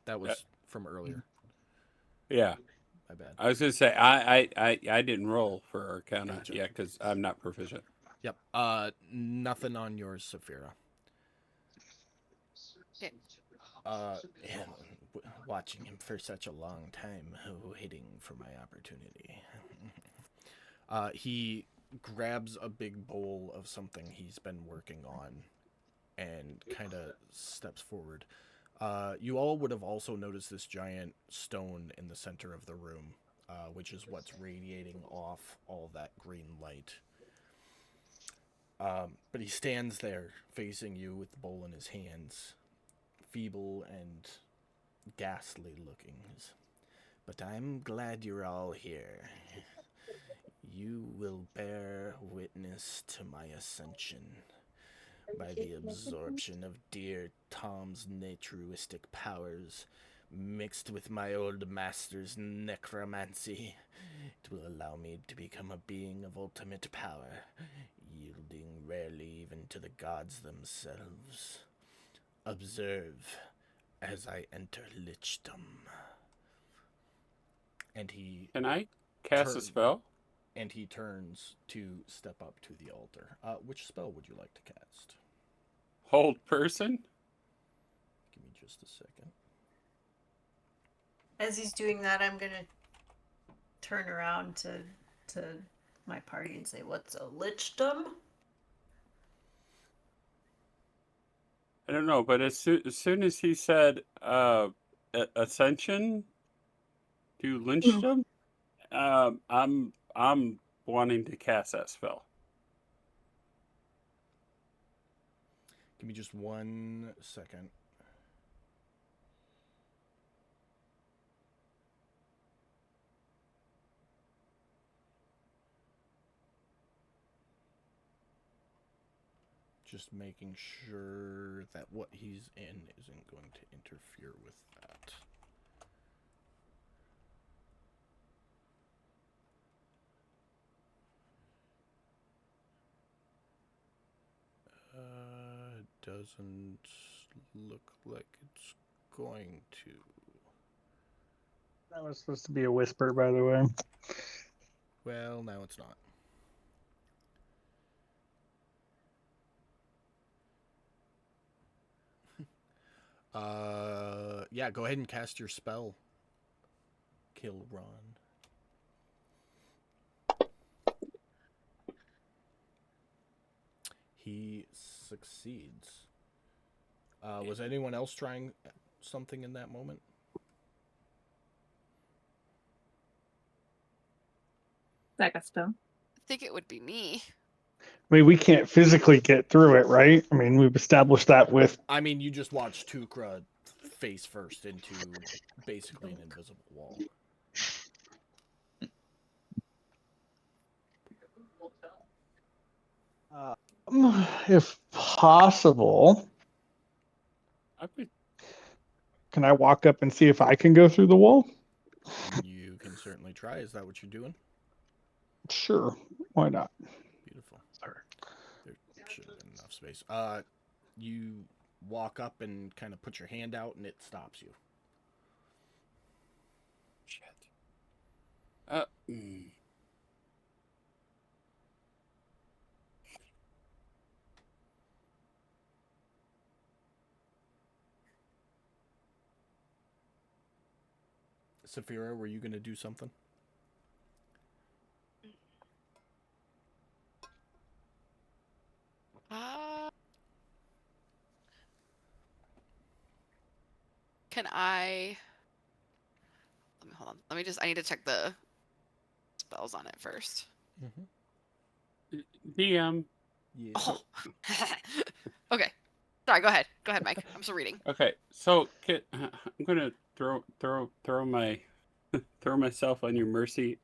That was from earlier. Yeah. My bad. I was gonna say I didn't roll for Arcana. Gotcha. Yeah, because I'm not proficient. Yep. Nothing on yours, Saphira. Yeah. Yeah, watching him for such a long time, waiting for my opportunity. He grabs a big bowl of something he's been working on and kind of steps forward. You all would have also noticed this giant stone in the center of the room, which is what's radiating off all that green light. But he stands there facing you with the bowl in his hands, feeble and ghastly looking. But I'm glad you're all here. You will bear witness to my ascension by the absorption of dear Tom's naturistic powers mixed with my old master's necromancy. It will allow me to become a being of ultimate power, yielding rarely even to the gods themselves. Observe as I enter lichdom. And he Can I cast a turn spell? and he turns to step up to the altar. Which spell would you like to cast? Hold person? Give me just a second. As he's doing that, I'm gonna turn around to my party and say, "What's a lichdom?" I don't know, but as soon as he said ascension to lynchdom, I'm wanting to cast that spell. Give me just 1 second. Just making sure that what he's in isn't going to interfere with that. Doesn't look like it's going to. That was supposed to be a whisper, by the way. Well, now it's not. Yeah, go ahead and cast your spell, Kilron. He succeeds. Was anyone else trying something in that moment? That spell. I think it would be me. I mean, we can't physically get through it, right? I mean, we've established that with. I mean, you just watched Tukra face first into basically an invisible wall. If possible, I would, can I walk up and see if I can go through the wall? You can certainly try. Is that what you're doing? Sure. Why not? Beautiful. There should have been enough space. You walk up and kind of put your hand out, and it stops you. shit. Uh, mm. Saphira, were you going to do something? Can I? Let me hold on. Let me just. I need to check the spells on it first. DM. Yeah. Oh. Okay. Sorry. Go ahead. Go ahead, Mike. I'm still reading. Okay, so I'm gonna throw my throw myself on your mercy.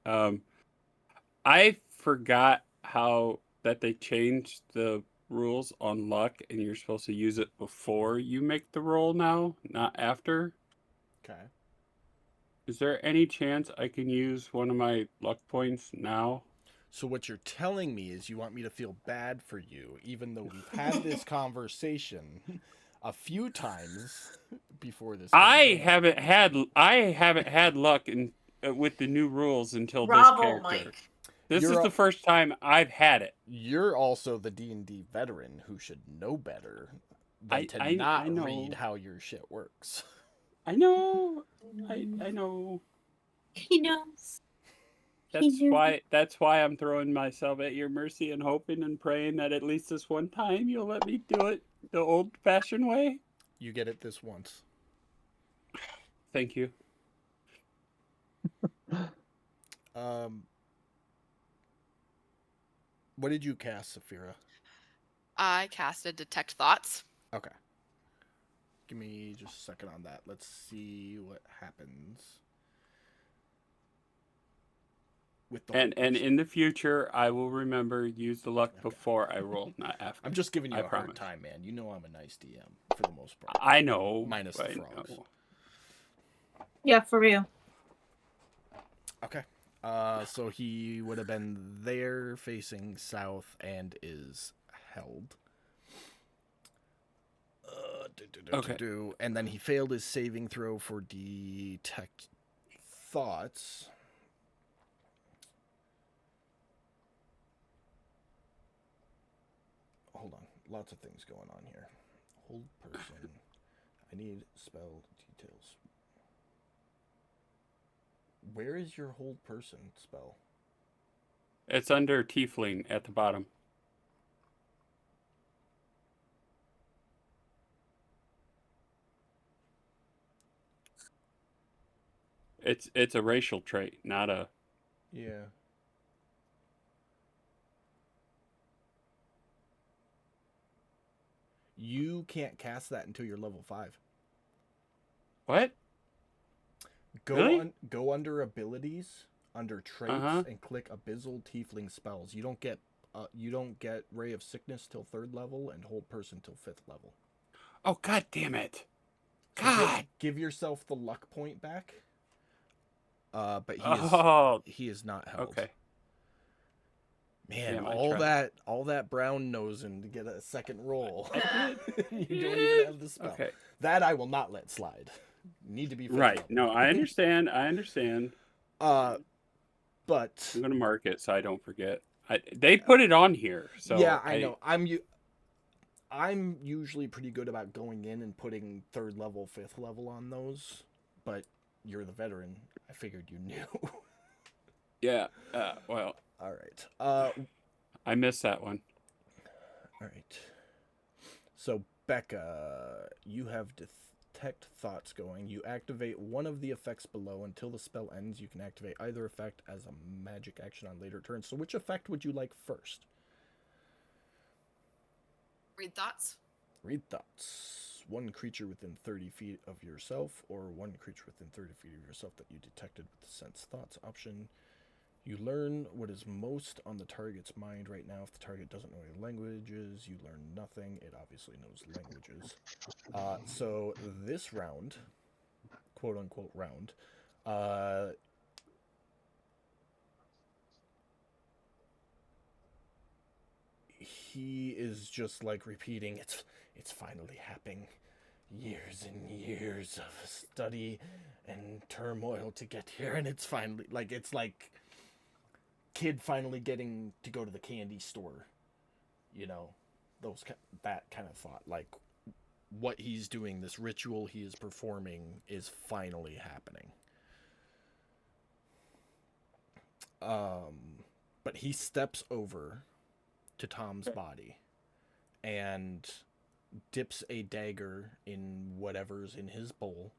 I forgot how that they changed the rules on luck, and you're supposed to use it before you make the roll now, not after. Okay. Is there any chance I can use one of my luck points now? So what you're telling me is you want me to feel bad for you, even though we've had this conversation a few times before this. I campaign. haven't had luck in with the new rules until this Bravo, character. Mike. This is You're the first time I've had it. You're also the D&D veteran who should know better than to I not know. read how your shit works. I know. I know. He knows. He knew. That's why I'm throwing myself at your mercy and hoping and praying that at least this one time you'll let me do it the old-fashioned way. You get it this once. Thank you. What did you cast, Saphira? I casted Detect Thoughts. Okay. Give me just a second on that. Let's see what happens. With the And in the future, I will remember use the luck Okay. before I roll, not after. I'm just giving you I a hard promise. time, man. You know I'm a nice DM for the most part. I know. Minus the I frogs. know. Yeah, for real. Okay. So he would have been there facing south and is held. Okay. And then he failed his saving throw for Detect Thoughts. Hold on. Lots of things going on here. Hold person. I need spell details. Where is your hold person spell? It's under Tiefling at the bottom. It's a racial trait, not a. Yeah. You can't cast that until you're level 5. What? Go Really? go under abilities, under traits, Uh-huh. and click Abyssal Tiefling spells. You don't get Ray of Sickness till 3rd level and Hold Person till 5th level. Oh, god damn it! So God. give yourself the luck point back. But Oh. he is not held. Okay. Man, Damn, I all tried. that brown nosing to get a second roll. I You don't even have the spell. Okay. That I will not let slide. Need to be 5th Right. level. No, I understand. I understand. But I'm gonna mark it so I don't forget. They put it on here, so yeah, I know. I'm usually pretty good about going in and putting 3rd level, 5th level on those, but you're the veteran. I figured you knew. Yeah. Well, All right. I missed that one. All right. So Becca, you have Detect Thoughts going. You activate one of the effects below until the spell ends. You can activate either effect as a magic action on later turns. So which effect would you like first? Read Thoughts. Read Thoughts. One creature within 30 feet of yourself, or one creature within 30 feet of yourself that you detected with the Sense Thoughts option. You learn what is most on the target's mind right now. If the target doesn't know any languages, you learn nothing. It obviously knows languages. So this round, quote unquote round, he is just like repeating, it's finally happening. Years and years of study and turmoil to get here, and it's finally it's like kid finally getting to go to the candy store, that kind of thought. Like what he's doing, this ritual he is performing, is finally happening. But he steps over to Tom's body and dips a dagger in whatever's in his bowl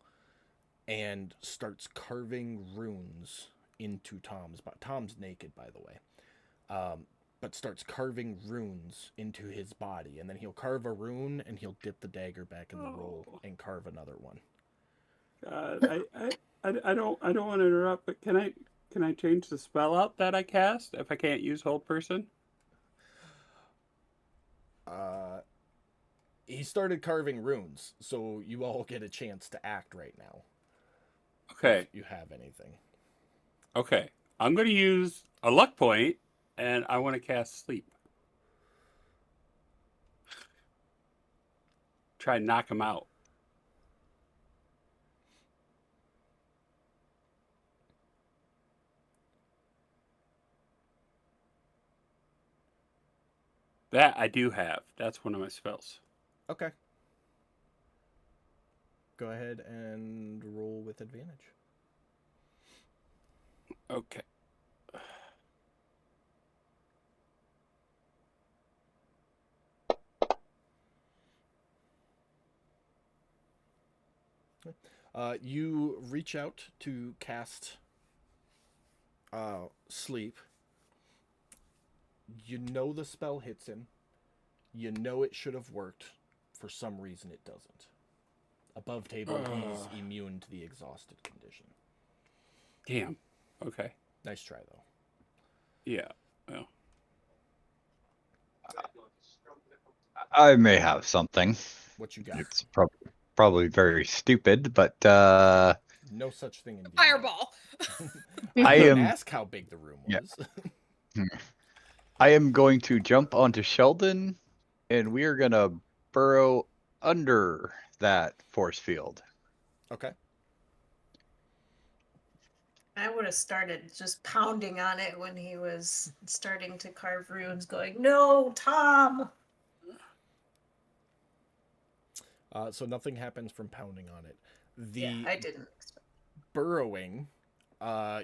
and starts carving runes into Tom's body. Tom's naked, by the way. But starts carving runes into his body, and then he'll carve a rune and he'll dip the dagger back in the roll and carve another one. I don't want to interrupt, but can I change the spell out that I cast if I can't use Hold Person? He started carving runes, so you all get a chance to act right now. Okay. If you have anything. Okay. I'm going to use a luck point, and I want to cast Sleep. try and knock him out. That I do have. That's one of my spells. Okay. Go ahead and roll with advantage. Okay. You reach out to cast sleep. You know the spell hits him. You know it should have worked. For some reason, it doesn't. Above table, he's immune to the exhausted condition. Damn. Okay. Nice try, though. Yeah. Well. I may have something. What you got? It's probably very stupid, but No such thing in D&D. Fireball. I didn't am. ask how big the room was. Yeah. I am going to jump onto Sheldon, and we are gonna burrow under that force field. Okay. I would have started just pounding on it when he was starting to carve runes, going, "No, Tom!" So nothing happens from pounding on it. The Yeah, I didn't. burrowing,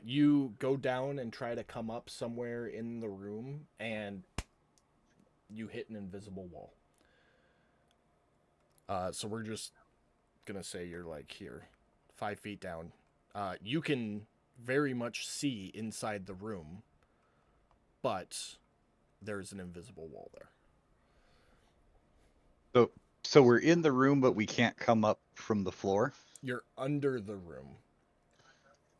you go down and try to come up somewhere in the room, and you hit an invisible wall. So we're just gonna say you're like here, 5 feet down. You can very much see inside the room, but there's an invisible wall there. So we're in the room, but we can't come up from the floor. You're under the room,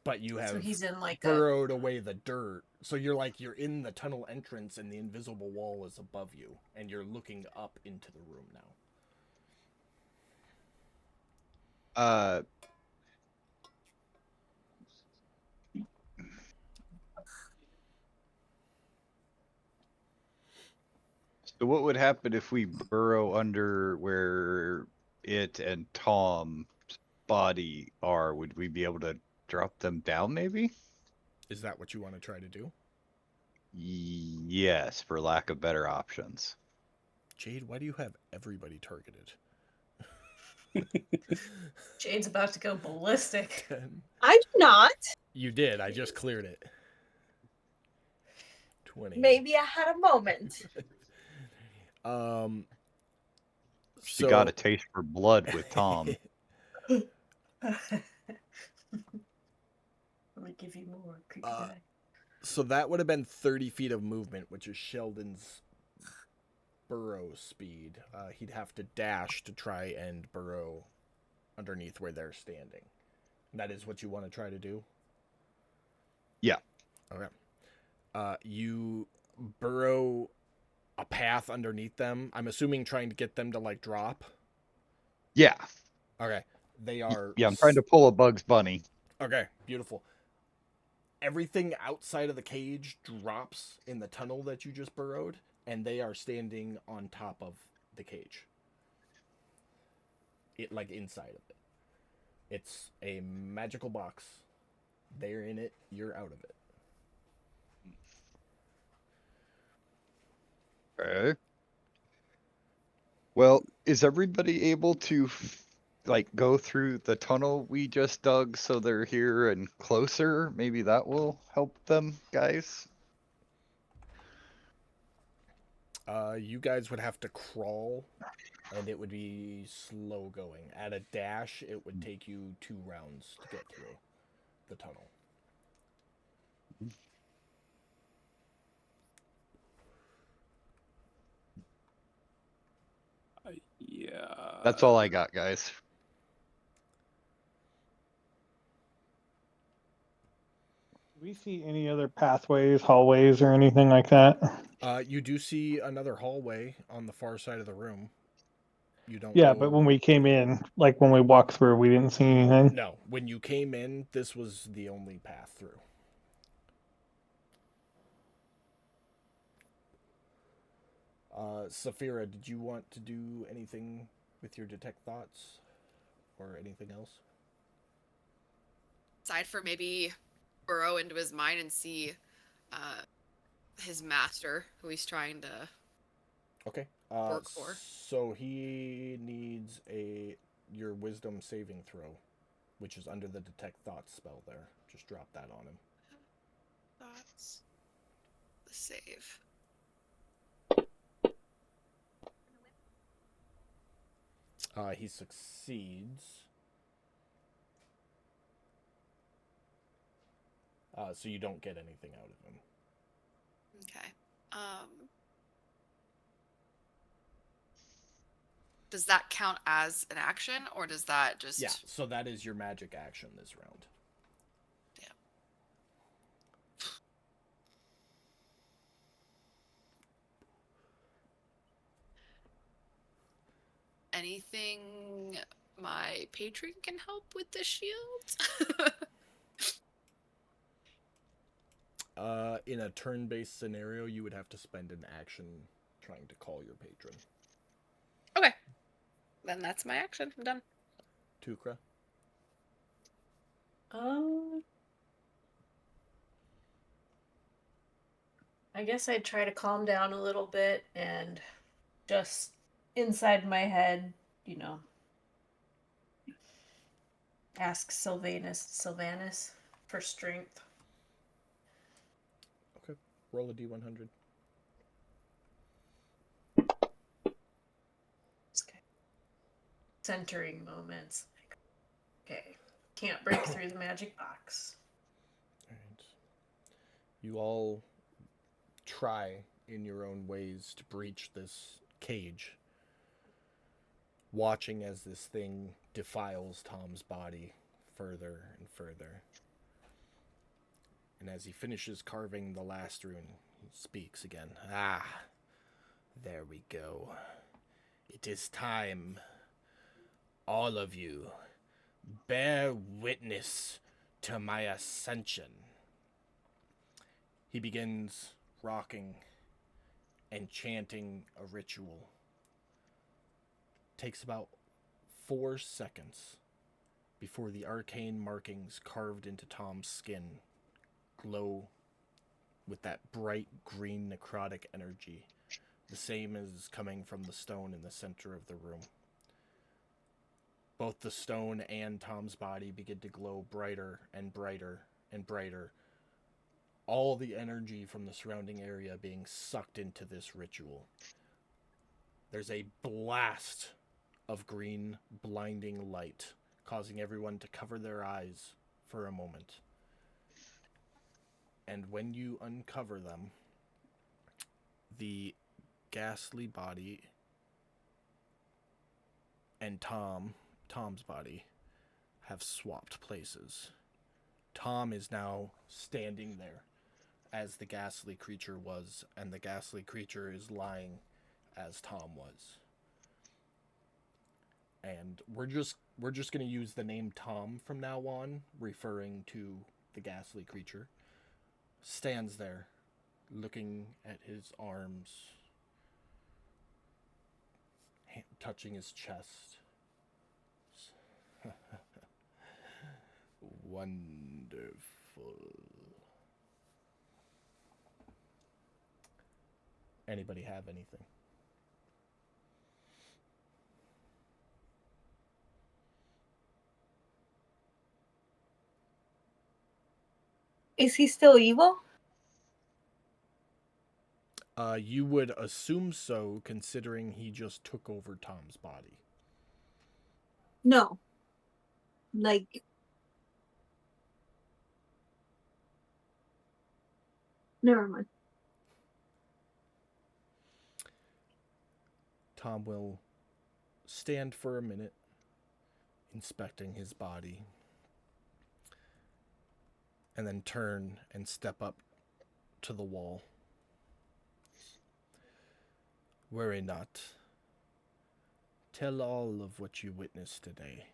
but you have So he's in like a. burrowed away the dirt. So you're in the tunnel entrance, and the invisible wall is above you, and you're looking up into the room now. So what would happen if we burrow under where it and Tom's body are? Would we be able to drop them down, maybe? Is that what you want to try to do? Yes, for lack of better options. Jade, why do you have everybody targeted? Jade's about to go ballistic. I do not. You did. I just cleared it. 20. Maybe I had a moment. She got a taste for blood with Tom. Let me give you more, creepy guy. So that would have been 30 feet of movement, which is Sheldon's burrow speed. He'd have to dash to try and burrow underneath where they're standing. That is what you want to try to do? Yeah. Okay. You burrow a path underneath them. I'm assuming trying to get them to like drop. Yeah. Okay. They are. Yeah, I'm trying to pull a Bugs Bunny. Okay, beautiful. Everything outside of the cage drops in the tunnel that you just burrowed, and they are standing on top of the cage. It like inside of it. It's a magical box. They're in it, you're out of it. Okay. Well, is everybody able to like go through the tunnel we just dug so they're here and closer? Maybe that will help them, guys. You guys would have to crawl, and it would be slow going. At a dash, it would take you 2 rounds to get through the tunnel. Yeah. That's all I got, guys. Do we see any other pathways, hallways, or anything like that? You do see another hallway on the far side of the room. You don't. Yeah, go... but when we came in, like when we walked through, we didn't see anything. No, when you came in, this was the only path through. Saphira, did you want to do anything with your detect thoughts or anything else? Aside from maybe burrow into his mind and see his master, who he's trying to Okay. work for. So he needs your wisdom saving throw, which is under the detect thoughts spell there. Just drop that on him. Thoughts. The save. He succeeds. So you don't get anything out of him. Okay. Does that count as an action, or does that just? Yeah. So that is your magic action this round. Damn. Anything my patron can help with the shield? In a turn-based scenario, you would have to spend an action trying to call your patron. Okay. Then that's my action. I'm done. Tukra. I guess I'd try to calm down a little bit and just inside my head, ask Sylvanus for strength. Okay. Roll a d100. Okay. Centering moments. Okay. Can't break through the magic box. Alright. You all try in your own ways to breach this cage, watching as this thing defiles Tom's body further and further. And as he finishes carving the last rune, he speaks again. Ah, there we go. It is time. All of you, bear witness to my ascension. He begins rocking and chanting a ritual. Takes about 4 seconds before the arcane markings carved into Tom's skin glow with that bright green necrotic energy, the same as coming from the stone in the center of the room. Both the stone and Tom's body begin to glow brighter and brighter and brighter, all the energy from the surrounding area being sucked into this ritual. There's a blast of green, blinding light, causing everyone to cover their eyes for a moment. And when you uncover them, the ghastly body and Tom's body have swapped places. Tom is now standing there as the ghastly creature was, and the ghastly creature is lying as Tom was. And we're just going to use the name Tom from now on, referring to the ghastly creature. Stands there, looking at his arms, touching his chest. Wonderful. Anybody have anything? Is he still evil? You would assume so, considering he just took over Tom's body. No. Like, never mind. Tom will stand for a minute, inspecting his body, and then turn and step up to the wall. Worry not. Tell all of what you witnessed today,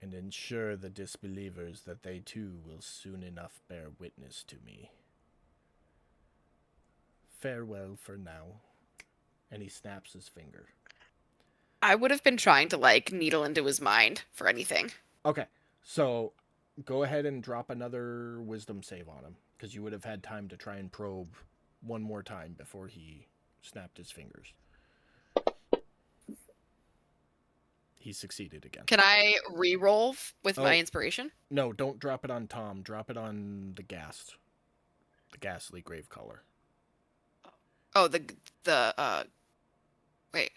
and ensure the disbelievers that they too will soon enough bear witness to me. Farewell for now. And he snaps his finger. I would have been trying to like needle into his mind for anything. Okay, so go ahead and drop another wisdom save on him, because you would have had time to try and probe one more time before he snapped his fingers. He succeeded again. Can I re-roll with my Oh. inspiration? No, don't drop it on Tom. Drop it on the ghastly grave color. Oh, wait.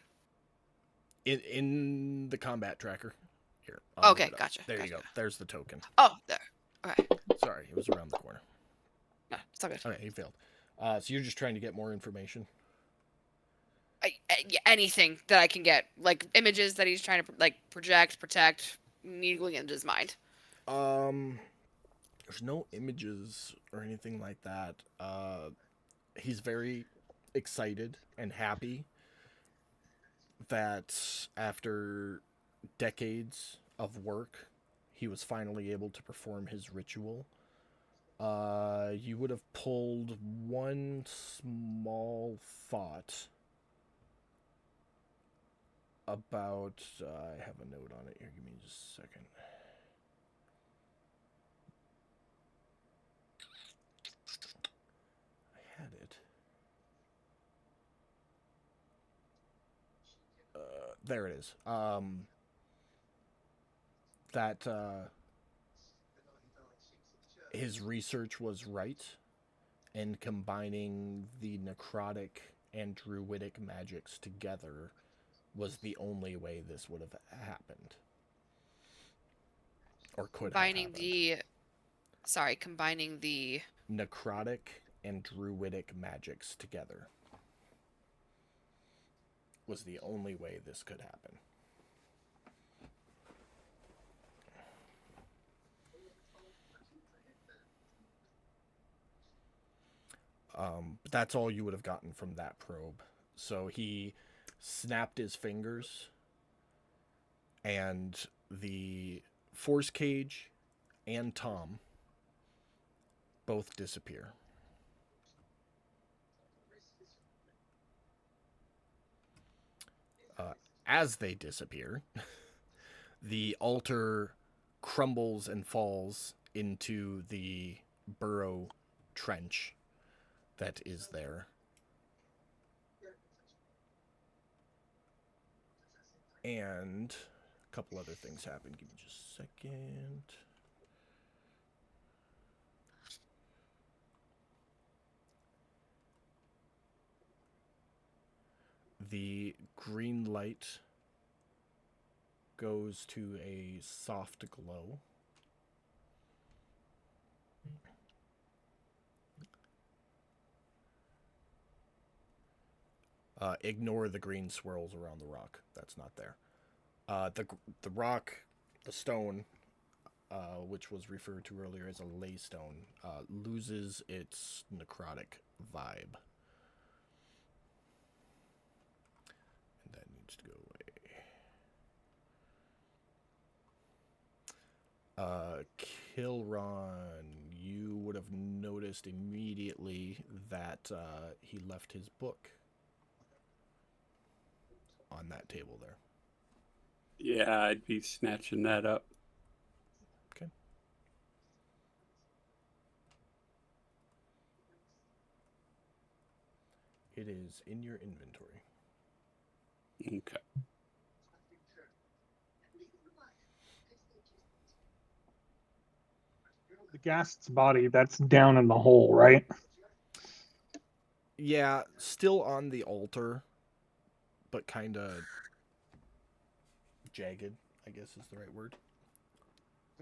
In the combat tracker. Here. I'll move Okay, it up. gotcha. There you gotcha. go. There's the token. Oh, there. Okay. Sorry, it was around the corner. No, it's all good. Okay, he failed. So you're just trying to get more information. Yeah, anything that I can get, like images that he's trying to like project, protect, needling into his mind. There's no images or anything like that. He's very excited and happy that after decades of work, he was finally able to perform his ritual. You would have pulled one small thought about. I have a note on it here. Give me just a second. I had it. There it is. That his research was right, and combining the necrotic and druidic magics together was the only way this would have happened. Or could Combining have happened. combining the Necrotic and druidic magics together was the only way this could happen. But that's all you would have gotten from that probe. So he snapped his fingers, and the force cage and Tom both disappear. As they disappear, the altar crumbles and falls into the burrow trench that is there. And a couple other things happen. Give me just a second. The green light goes to a soft glow. Ignore the green swirls around the rock. That's not there. The rock, the stone, which was referred to earlier as a ley stone, loses its necrotic vibe. And that needs to go away. Kilron, you would have noticed immediately that he left his book on that table there. Yeah, I'd be snatching that up. Okay. It is in your inventory. Okay. The ghast's body, that's down in the hole, right? Yeah, still on the altar, but kind of jagged, I guess is the right word.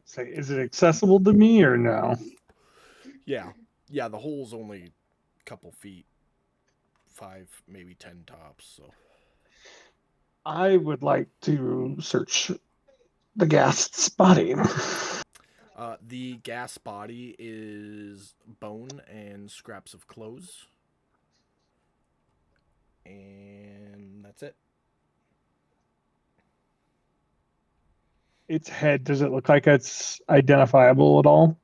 Say, is it accessible to me or no? Yeah, the hole's only a couple feet, 5, maybe 10 tops, so. I would like to search the ghast's body. The gas body is bone and scraps of clothes. And that's it. Its head, does it look like it's identifiable at all?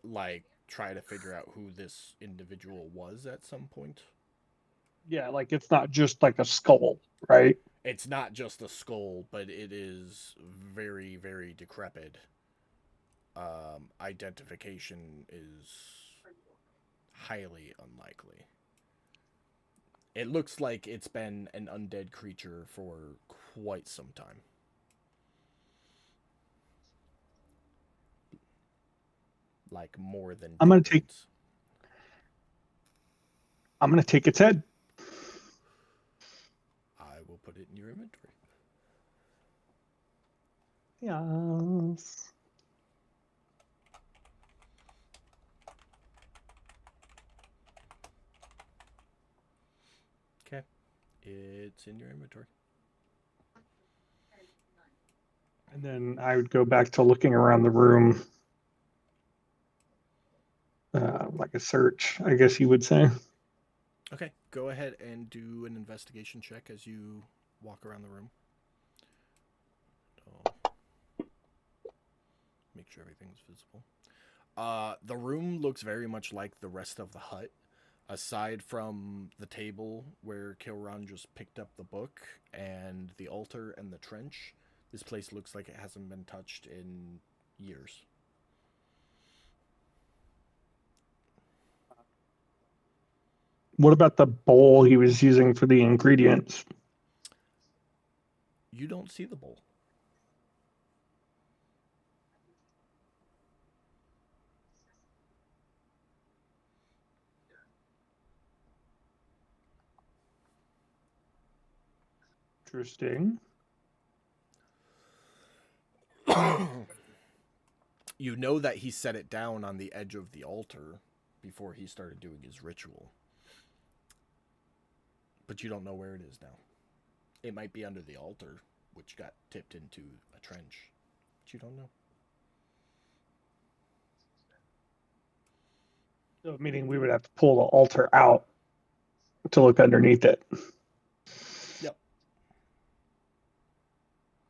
Like, try to figure out who this individual was at some point. Yeah, like it's not just like a skull, right? It's not just a skull, but it is very, very decrepit. Identification is highly unlikely. It looks like it's been an undead creature for quite some time. Like more than I'm gonna decades. I'm gonna take its head. I will put it in your inventory. Yes. Okay. It's in your inventory. And then I would go back to looking around the room, like a search, I guess you would say. Okay. Go ahead and do an investigation check as you walk around the room. Make sure everything's visible. The room looks very much like the rest of the hut. Aside from the table where Kilron just picked up the book and the altar and the trench, this place looks like it hasn't been touched in years. What about the bowl he was using for the ingredients? You don't see the bowl. Interesting. You know that he set it down on the edge of the altar before he started doing his ritual. But you don't know where it is now. It might be under the altar, which got tipped into a trench. But you don't know. So meaning we would have to pull the altar out to look underneath it. Yep.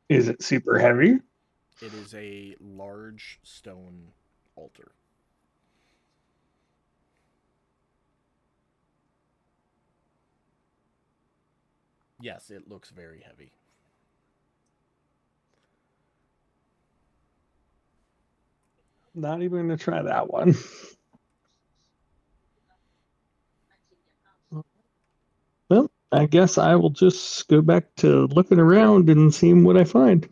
Is it super heavy? It is a large stone altar. Yes, it looks very heavy. Not even going to try that one. Well, I guess I will just go back to looking around and seeing what I find.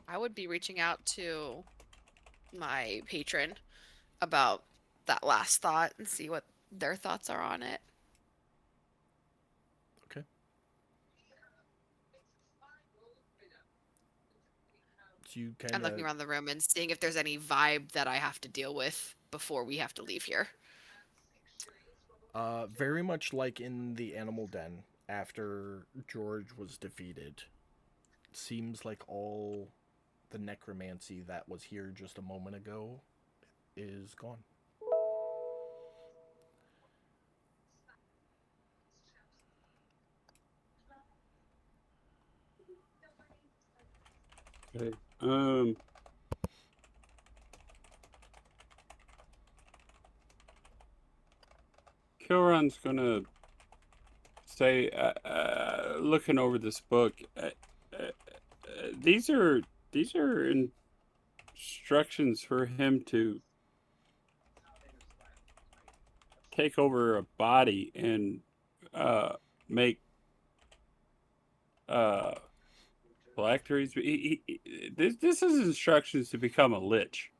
I would be reaching out to my patron about that last thought and see what their thoughts are on it. Okay. So you And looking kind around the room and seeing if there's any vibe that I have to deal with before we have to leave here. of, very much like in the animal den after George was defeated. Seems like all the necromancy that was here just a moment ago is gone. Okay. Kilron's gonna say, looking over this book, these are instructions for him to take over a body and make phylacteries. This is instructions to become a lich.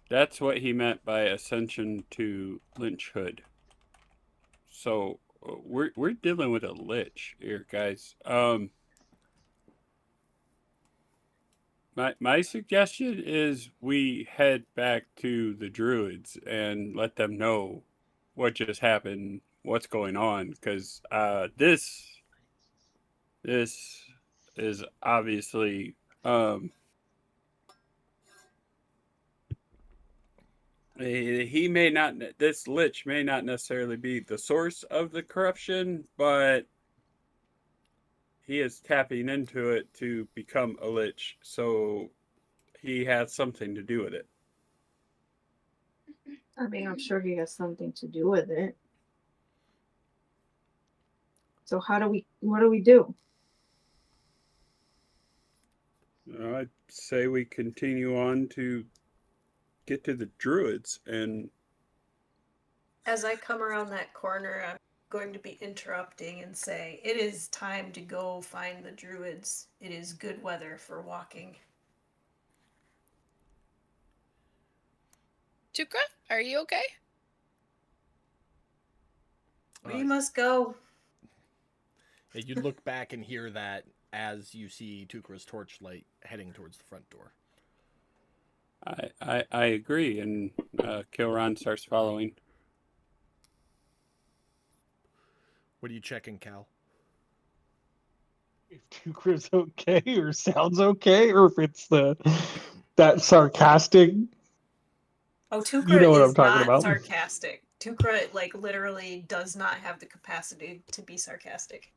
That's what he meant by ascension to lynchhood. So we're dealing with a lich here, guys. My suggestion is we head back to the druids and let them know what just happened, what's going on, because this is obviously he may not, this lich may not necessarily be the source of the corruption, but he is tapping into it to become a lich. So he had something to do with it. I mean, I'm sure he has something to do with it. So what do we do? I'd say we continue on to get to the druids, and As I come around that corner, I'm going to be interrupting and say, "It is time to go find the druids. It is good weather for walking." Tukra, are you okay? We must go. You look back and hear that as you see Tukra's torchlight heading towards the front door. I agree, and Kilron starts following. What are you checking, Cal? If Tukra's okay or sounds okay, or if it's that sarcastic. Oh, Tukra You know what is I'm talking not about. sarcastic. Tukra, like, literally does not have the capacity to be sarcastic.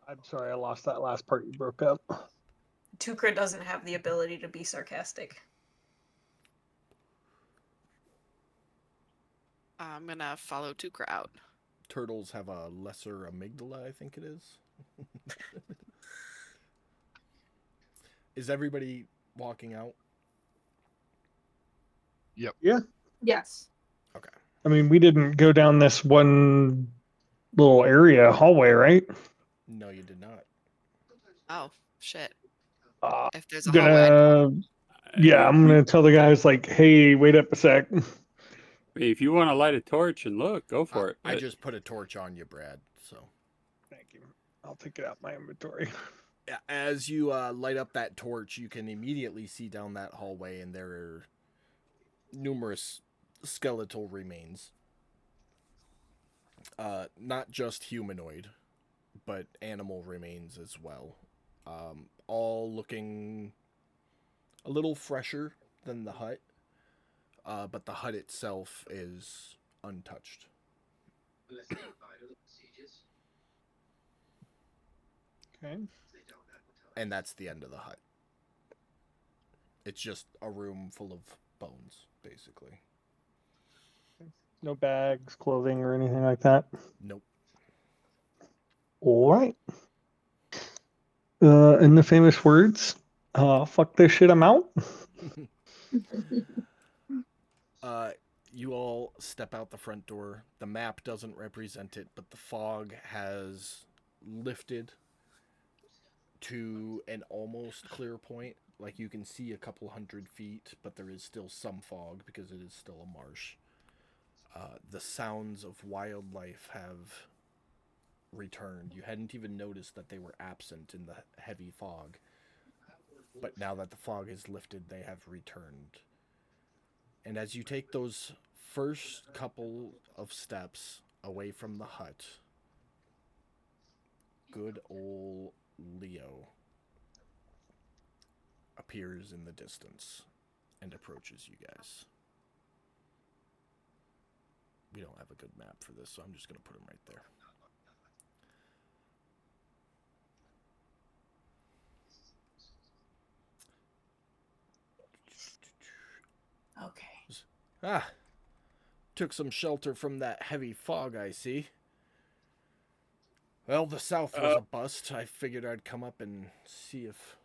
I'm sorry, I lost that last part. You broke up. Tukra doesn't have the ability to be sarcastic. I'm gonna follow Tukra out. Turtles have a lesser amygdala, I think it is. Is everybody walking out? Yes. Okay. I mean, we didn't go down this one little area hallway, right? No, you did not. Oh, shit. Uh, If there's a hallway, yeah, I'm gonna tell the guys like, hey, wait up a sec. If you want to light a torch and look, go for it. I but- just put a torch on you, Brad. So Thank you. I'll take it out my inventory. yeah, as you light up that torch, you can immediately see down that hallway, and there are numerous skeletal remains. Not just humanoid, but animal remains as well. All looking a little fresher than the hut, but the hut itself is untouched. Okay. And that's the end of the hut. It's just a room full of bones, basically. No bags, clothing, or anything like that. Nope. All right. In the famous words, fuck this shit, I'm out. You all step out the front door. The map doesn't represent it, but the fog has lifted to an almost clear point. Like you can see a couple 100 feet, but there is still some fog because it is still a marsh. The sounds of wildlife have returned. You hadn't even noticed that they were absent in the heavy fog. But now that the fog is lifted, they have returned. And as you take those first couple of steps away from the hut, good old Leo appears in the distance and approaches you guys. We don't have a good map for this, so I'm just going to put him right there. Okay. Ah, took some shelter from that heavy fog, I see. Well, the south was a bust. I figured I'd come up and see if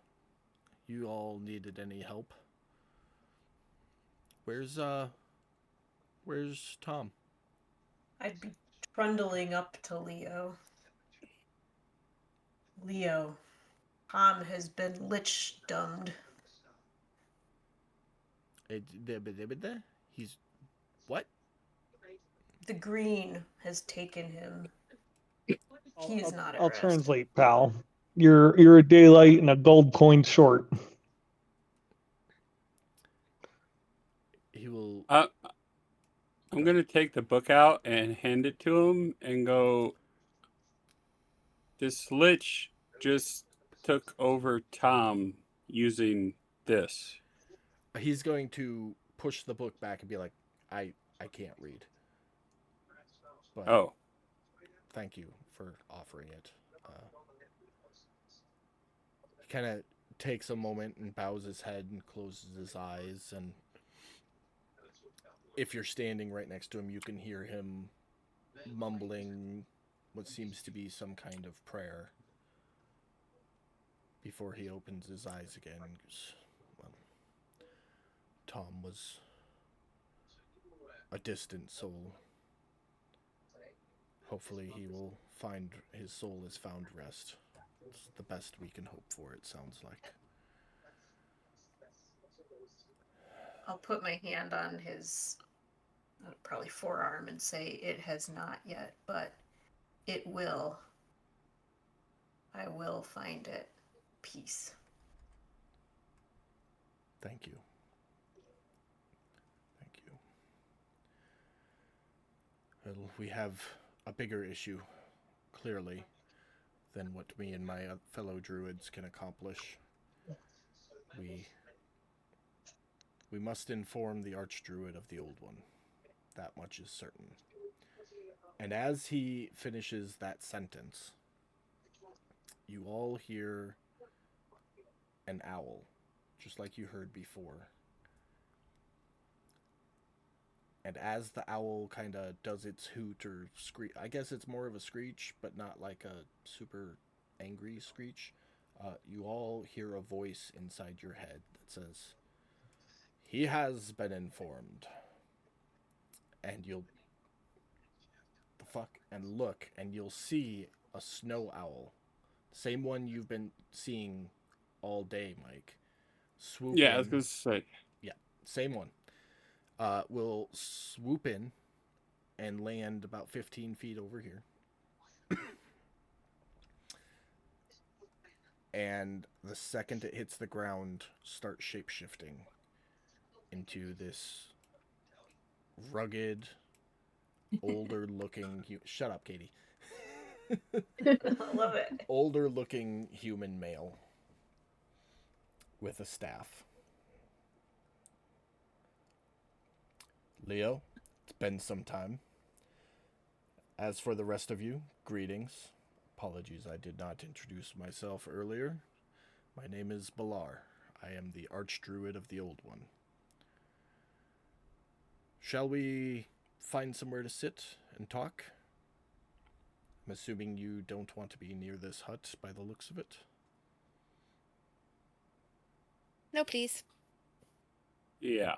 you all needed any help. Where's Tom? I'd be trundling up to Leo. Leo, Tom has been lich-dumbed. He's what? The green has taken him. He is not at I'll rest. translate, pal. You're a daylight and a gold coin short. He will. I'm gonna take the book out and hand it to him and go. This lich just took over Tom using this. He's going to push the book back and be like, I can't read. But Oh, thank you for offering it. He kind of takes a moment and bows his head and closes his eyes, and if you're standing right next to him, you can hear him mumbling what seems to be some kind of prayer before he opens his eyes again and goes, well, Tom was a distant soul. Hopefully he will find his soul has found rest. It's the best we can hope for, it sounds like. I'll put my hand on his probably forearm and say, it has not yet, but it will. I will find it. Peace. Thank you. Thank you. Well, we have a bigger issue, clearly, than what me and my fellow druids can accomplish. We must inform the Archdruid of the Old One. That much is certain. And as he finishes that sentence, you all hear an owl, just like you heard before. And as the owl kind of does its hoot or screech, I guess it's more of a screech, but not like a super angry screech, you all hear a voice inside your head that says, "He has been informed." And you'll look, and you'll see a snow owl, same one you've been seeing all day, Mike. Swoop Yeah, in. I was gonna say. Yeah, same one. Will swoop in and land about 15 feet over here. And the second it hits the ground, start shape-shifting into this rugged, older-looking... Shut up, Katie. I love it. Older-looking human male with a staff. Leo, it's been some time. As for the rest of you, greetings. Apologies, I did not introduce myself earlier. My name is Balar. I am the Archdruid of the Old One. Shall we find somewhere to sit and talk? I'm assuming you don't want to be near this hut by the looks of it. No, please. Yeah.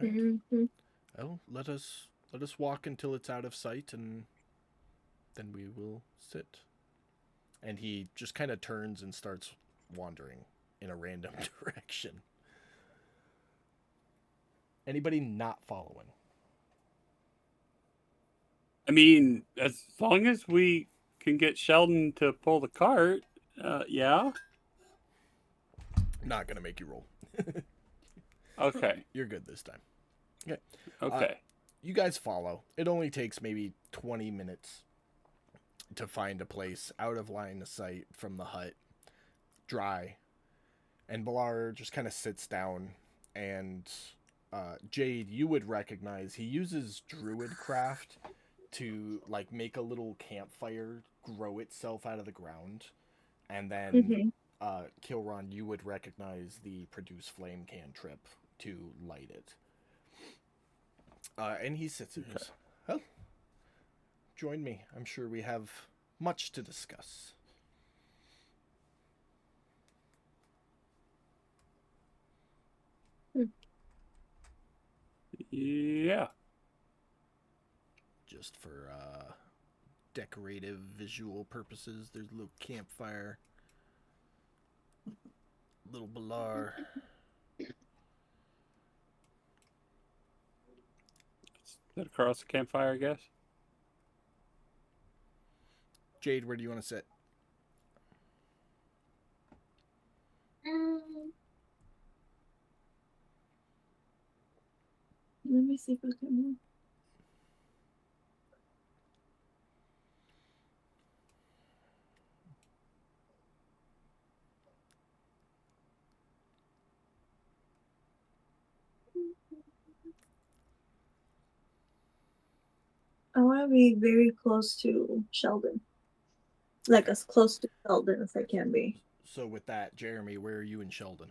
Mhm. Well, let us walk until it's out of sight, and then we will sit. And he just kind of turns and starts wandering in a random direction. Anybody not following? I mean, as long as we can get Sheldon to pull the cart, yeah. Not gonna make you roll. Okay. You're good this time. Okay. Okay. You guys follow. It only takes maybe 20 minutes to find a place out of line of sight from the hut, dry. And Balar just kind of sits down, and Jade, you would recognize, he uses Druidcraft to like make a little campfire grow itself out of the ground, and then Kilron, you would recognize the produce flame cantrip to light it. And he sits and goes, well, join me. I'm sure we have much to discuss. Yeah. Just for decorative visual purposes, there's a little campfire. Little Balar. Sit across the campfire, I guess. Jade, where do you want to sit? Let me see if I can. I want to be very close to Sheldon. Like as close to Sheldon as I can be. So with that, Jeremy, where are you and Sheldon?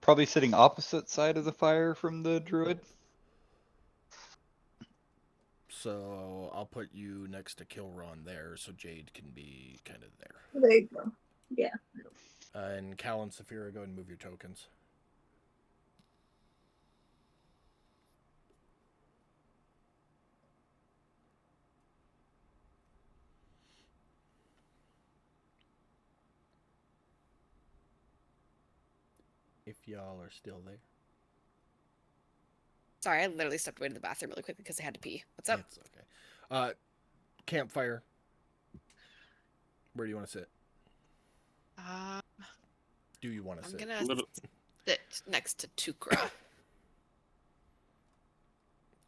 Probably sitting opposite side of the fire from the druid. So I'll put you next to Kilron there, so Jade can be kind of there. There you go. Yeah. And Cal and Saphira, go ahead and move your tokens. If y'all are still there. Sorry, I literally stepped away to the bathroom really quick because I had to pee. What's up? It's okay. Campfire. Where do you want to sit? Uh, Do you want to I'm sit? gonna Little- sit next to Tukra.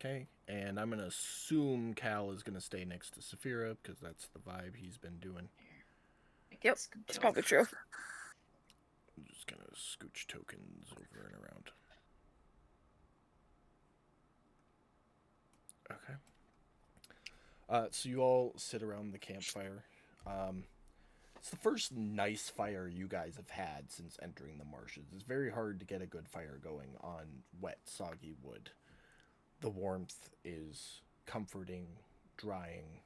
Okay, and I'm gonna assume Cal is gonna stay next to Saphira because that's the vibe he's been doing. Yep, that's probably true. I'm just gonna scooch tokens over and around. Okay. So you all sit around the campfire. It's the first nice fire you guys have had since entering the marshes. It's very hard to get a good fire going on wet, soggy wood. The warmth is comforting, drying,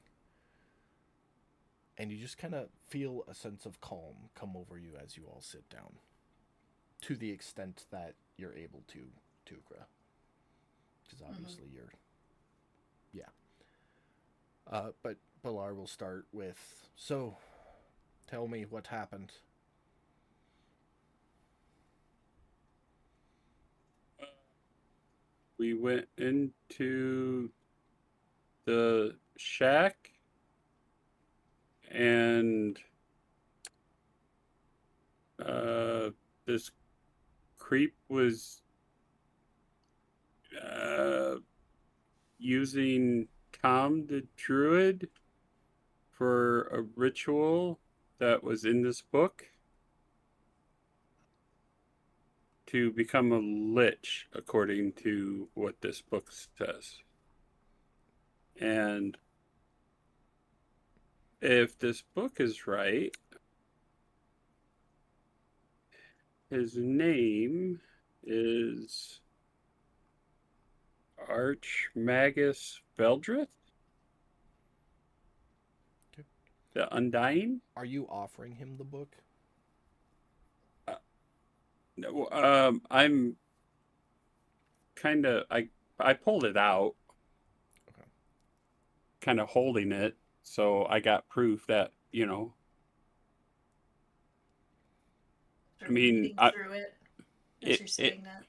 and you just kind of feel a sense of calm come over you as you all sit down. To the extent that you're able to, Tukra. Because obviously you're... Yeah. But Balar will start with, so, tell me what happened. We went into the shack and this creep was using Tom the Druid for a ritual that was in this book to become a lich, according to what this book says. And if this book is right, his name is Archmagus Veldrith? Okay. The Undying? Are you offering him the book? No, I'm kind of I pulled it out, Okay. kind of holding it, so I got proof that Start mean, reading I- through it as you're saying that.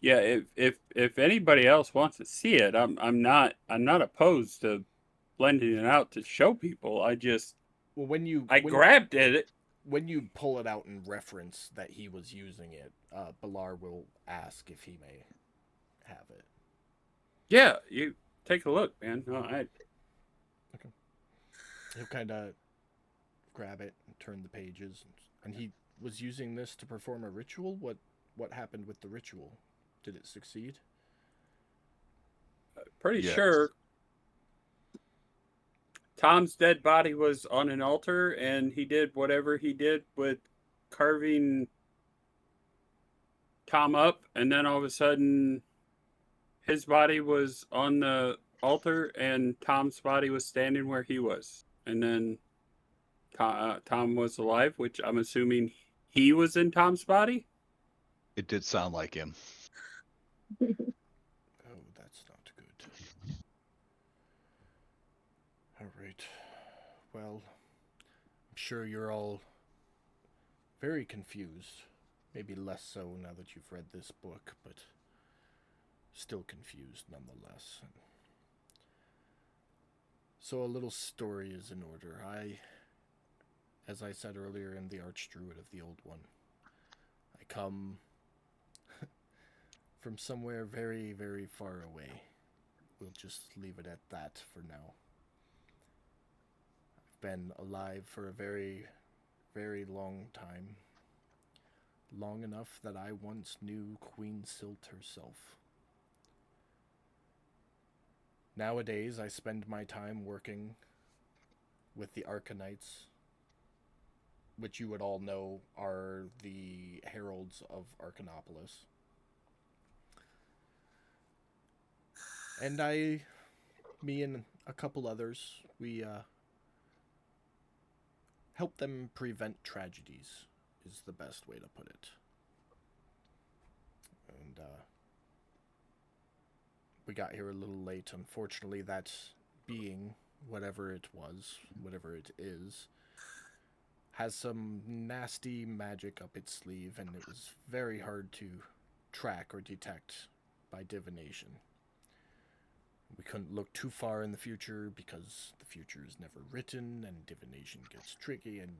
yeah. If anybody else wants to see it, I'm not opposed to blending it out to show people. I Well, when grabbed it. when you pull it out and reference that he was using it, Balar will ask if he may have it. Yeah, you take a look, man. No, He'll kind of grab it and turn the pages, and he was using this to perform a ritual. What happened with the ritual? Did it succeed? pretty Yes. sure Tom's dead body was on an altar, and he did whatever he did with carving Tom up, and then all of a sudden, his body was on the altar, and Tom's body was standing where he was, and then Tom was alive, which I'm assuming he was in Tom's body. It did sound like him. Oh, that's not good. All right. Well, I'm sure you're all very confused. Maybe less so now that you've read this book, but still confused nonetheless. So a little story is in order. As I said earlier, am the Archdruid of the Old One. I come from somewhere very, very far away. We'll just leave it at that for now. I've been alive for a very, very long time. Long enough that I once knew Queen Silt herself. Nowadays, I spend my time working with the Arcanites, which you would all know are the heralds of Arcanopolis. And me and a couple others, we help them prevent tragedies, is the best way to put it. And we got here a little late. Unfortunately, that being, whatever it was, whatever it is, has some nasty magic up its sleeve, and it was very hard to track or detect by divination. We couldn't look too far in the future because the future is never written and divination gets tricky, and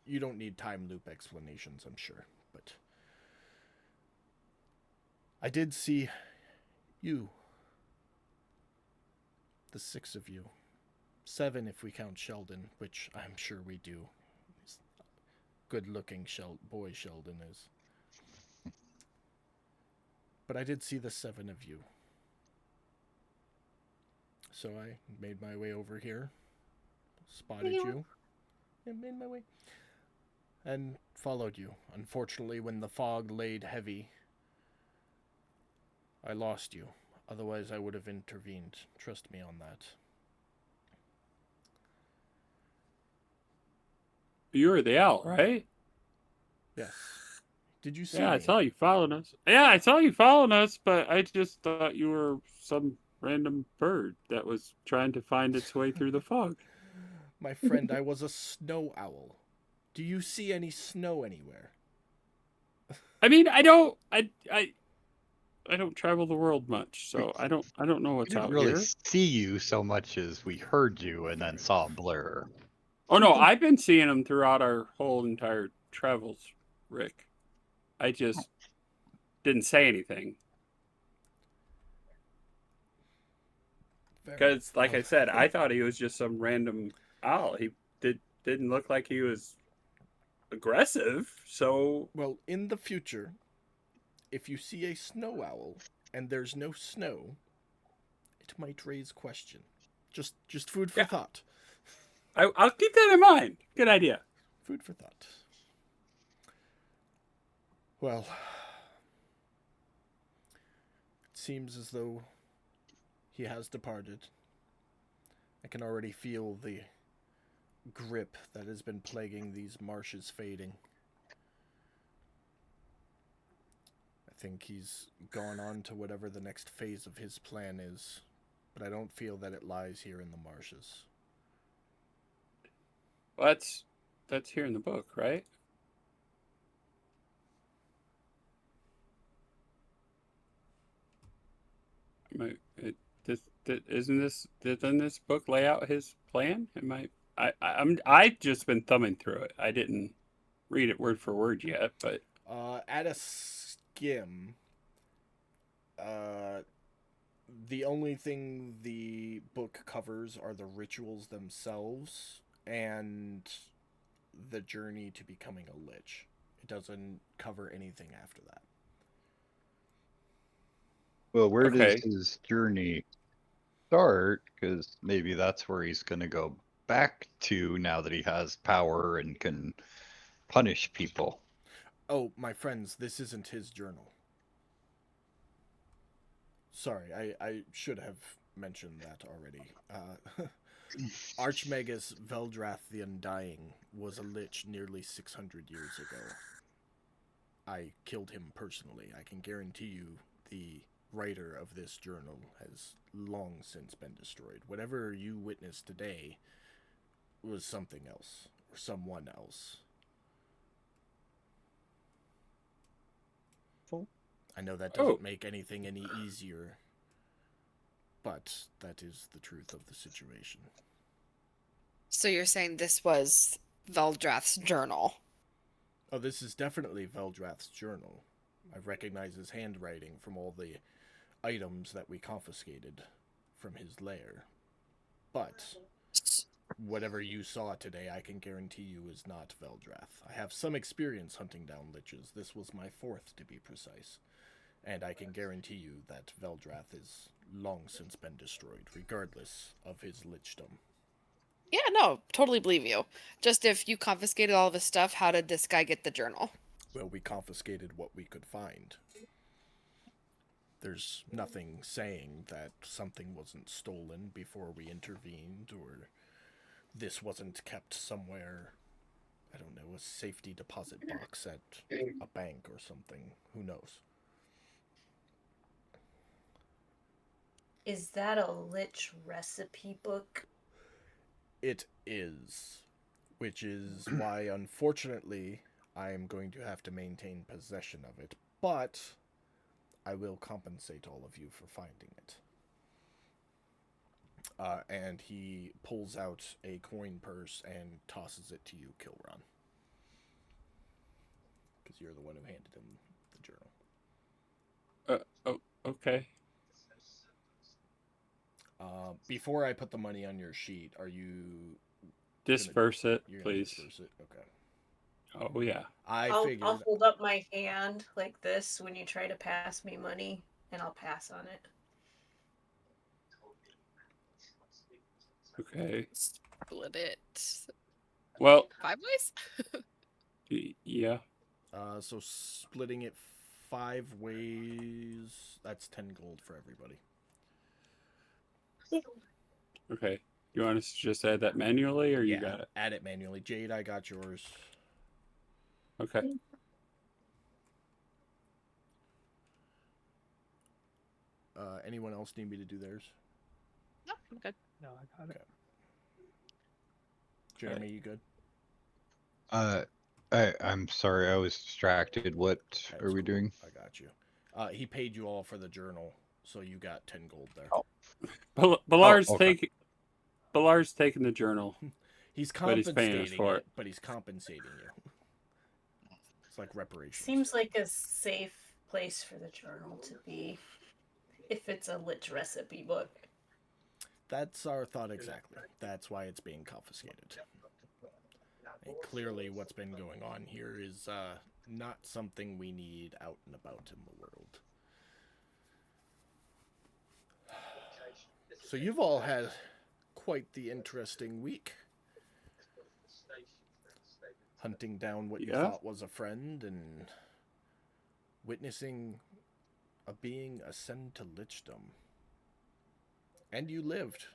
you don't need time loop explanations, I'm sure. But I did see you. The 6 of you. 7 if we count Sheldon, which I'm sure we do. Good-looking boy Sheldon is. But I did see the 7 of you. So I made my way over here, spotted you, and made my way, and followed you. Unfortunately, when the fog laid heavy, I lost you. Otherwise, I would have intervened. Trust me on that. You were the owl, right? Yes. Did you see Yeah, I me? saw you following us. Yeah, I saw you following us, but I just thought you were some random bird that was trying to find its way through the fog. My friend, I was a snow owl. Do you see any snow anywhere? I mean, I don't travel the world much, so I don't know We what's didn't out really here. see you so much as we heard you and then saw a blur. Oh no, I've been seeing them throughout our whole entire travels, Rick. I just didn't say anything. Because, like I said, I thought he was just some random owl. He didn't look like he was aggressive, so... Well, in the future, if you see a snow owl and there's no snow, it might raise question. Just food for thought. I'll keep that in mind. Good idea. Food for thought. Well, it seems as though he has departed. I can already feel the grip that has been plaguing these marshes fading. I think he's gone on to whatever the next phase of his plan is, but I don't feel that it lies here in the marshes. Well, that's here in the book, right? Doesn't this book lay out his plan? I just been thumbing through it. I didn't read it word for word yet, but At a skim, the only thing the book covers are the rituals themselves and the journey to becoming a lich. It doesn't cover anything after that. Well, where Okay. does his journey start? Because maybe that's where he's going to go back to now that he has power and can punish people. Oh, my friends, this isn't his journal. Sorry, I should have mentioned that already. Archmagus Veldrath the Undying was a lich nearly 600 years ago. I killed him personally. I can guarantee you the writer of this journal has long since been destroyed. Whatever you witnessed today was something else, or someone else. I know that doesn't make anything any easier, but that is the truth of the situation. So you're saying this was Veldrath's journal? Oh, this is definitely Veldrath's journal. I recognize his handwriting from all the items that we confiscated from his lair. But whatever you saw today, I can guarantee you is not Veldrath. I have some experience hunting down liches. This was my 4th, to be precise. And I can guarantee you that Veldrath is long since been destroyed, regardless of his lichdom. Yeah, no, totally believe you. Just if you confiscated all of his stuff, how did this guy get the journal? Well, we confiscated what we could find. There's nothing saying that something wasn't stolen before we intervened, or this wasn't kept somewhere, I don't know, a safety deposit box at a bank or something. Who knows? Is that a Lich recipe book? It is. Which is why, unfortunately, I am going to have to maintain possession of it. But I will compensate all of you for finding it. And he pulls out a coin purse and tosses it to you, Kilron. Because you're the one who handed him the journal. Oh, okay. Before I put the money on your sheet, are you... Disperse it, You're gonna please. disperse it? Okay. Oh, yeah. I'll figured... hold up my hand like this when you try to pass me money, and I'll pass on it. Okay. Split it. Well, 5 ways? yeah. So splitting it 5 ways, that's 10 gold for everybody. Okay. You want us to just add that manually, or you got it? Add it manually. Jade, I got yours. Okay. Anyone else need me to do theirs? No, I'm good. No, I got it. Jeremy, you good? I'm sorry, I was distracted. What That's are we cool. doing? I got you. He paid you all for the journal, so you got 10 gold there. Oh. Ballar's okay. Ballar's taking the journal. He's But he's paying us compensating for it. but he's compensating you. It's like reparations. Seems like a safe place for the journal to be if it's a Lich recipe book. That's our thought exactly. That's why it's being confiscated. And clearly what's been going on here is not something we need out and about in the world. So you've all had quite the interesting week. Hunting down what you thought was a friend and witnessing a being ascend to lichdom. And you lived.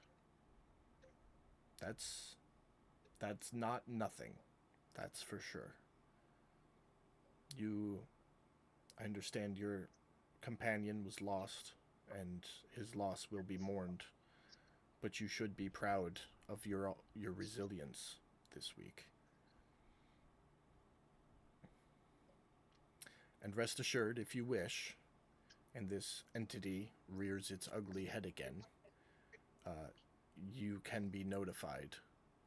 That's not nothing. That's for sure. I understand your companion was lost, and his loss will be mourned. But you should be proud of your resilience this week. And rest assured, if you wish, and this entity rears its ugly head again, you can be notified,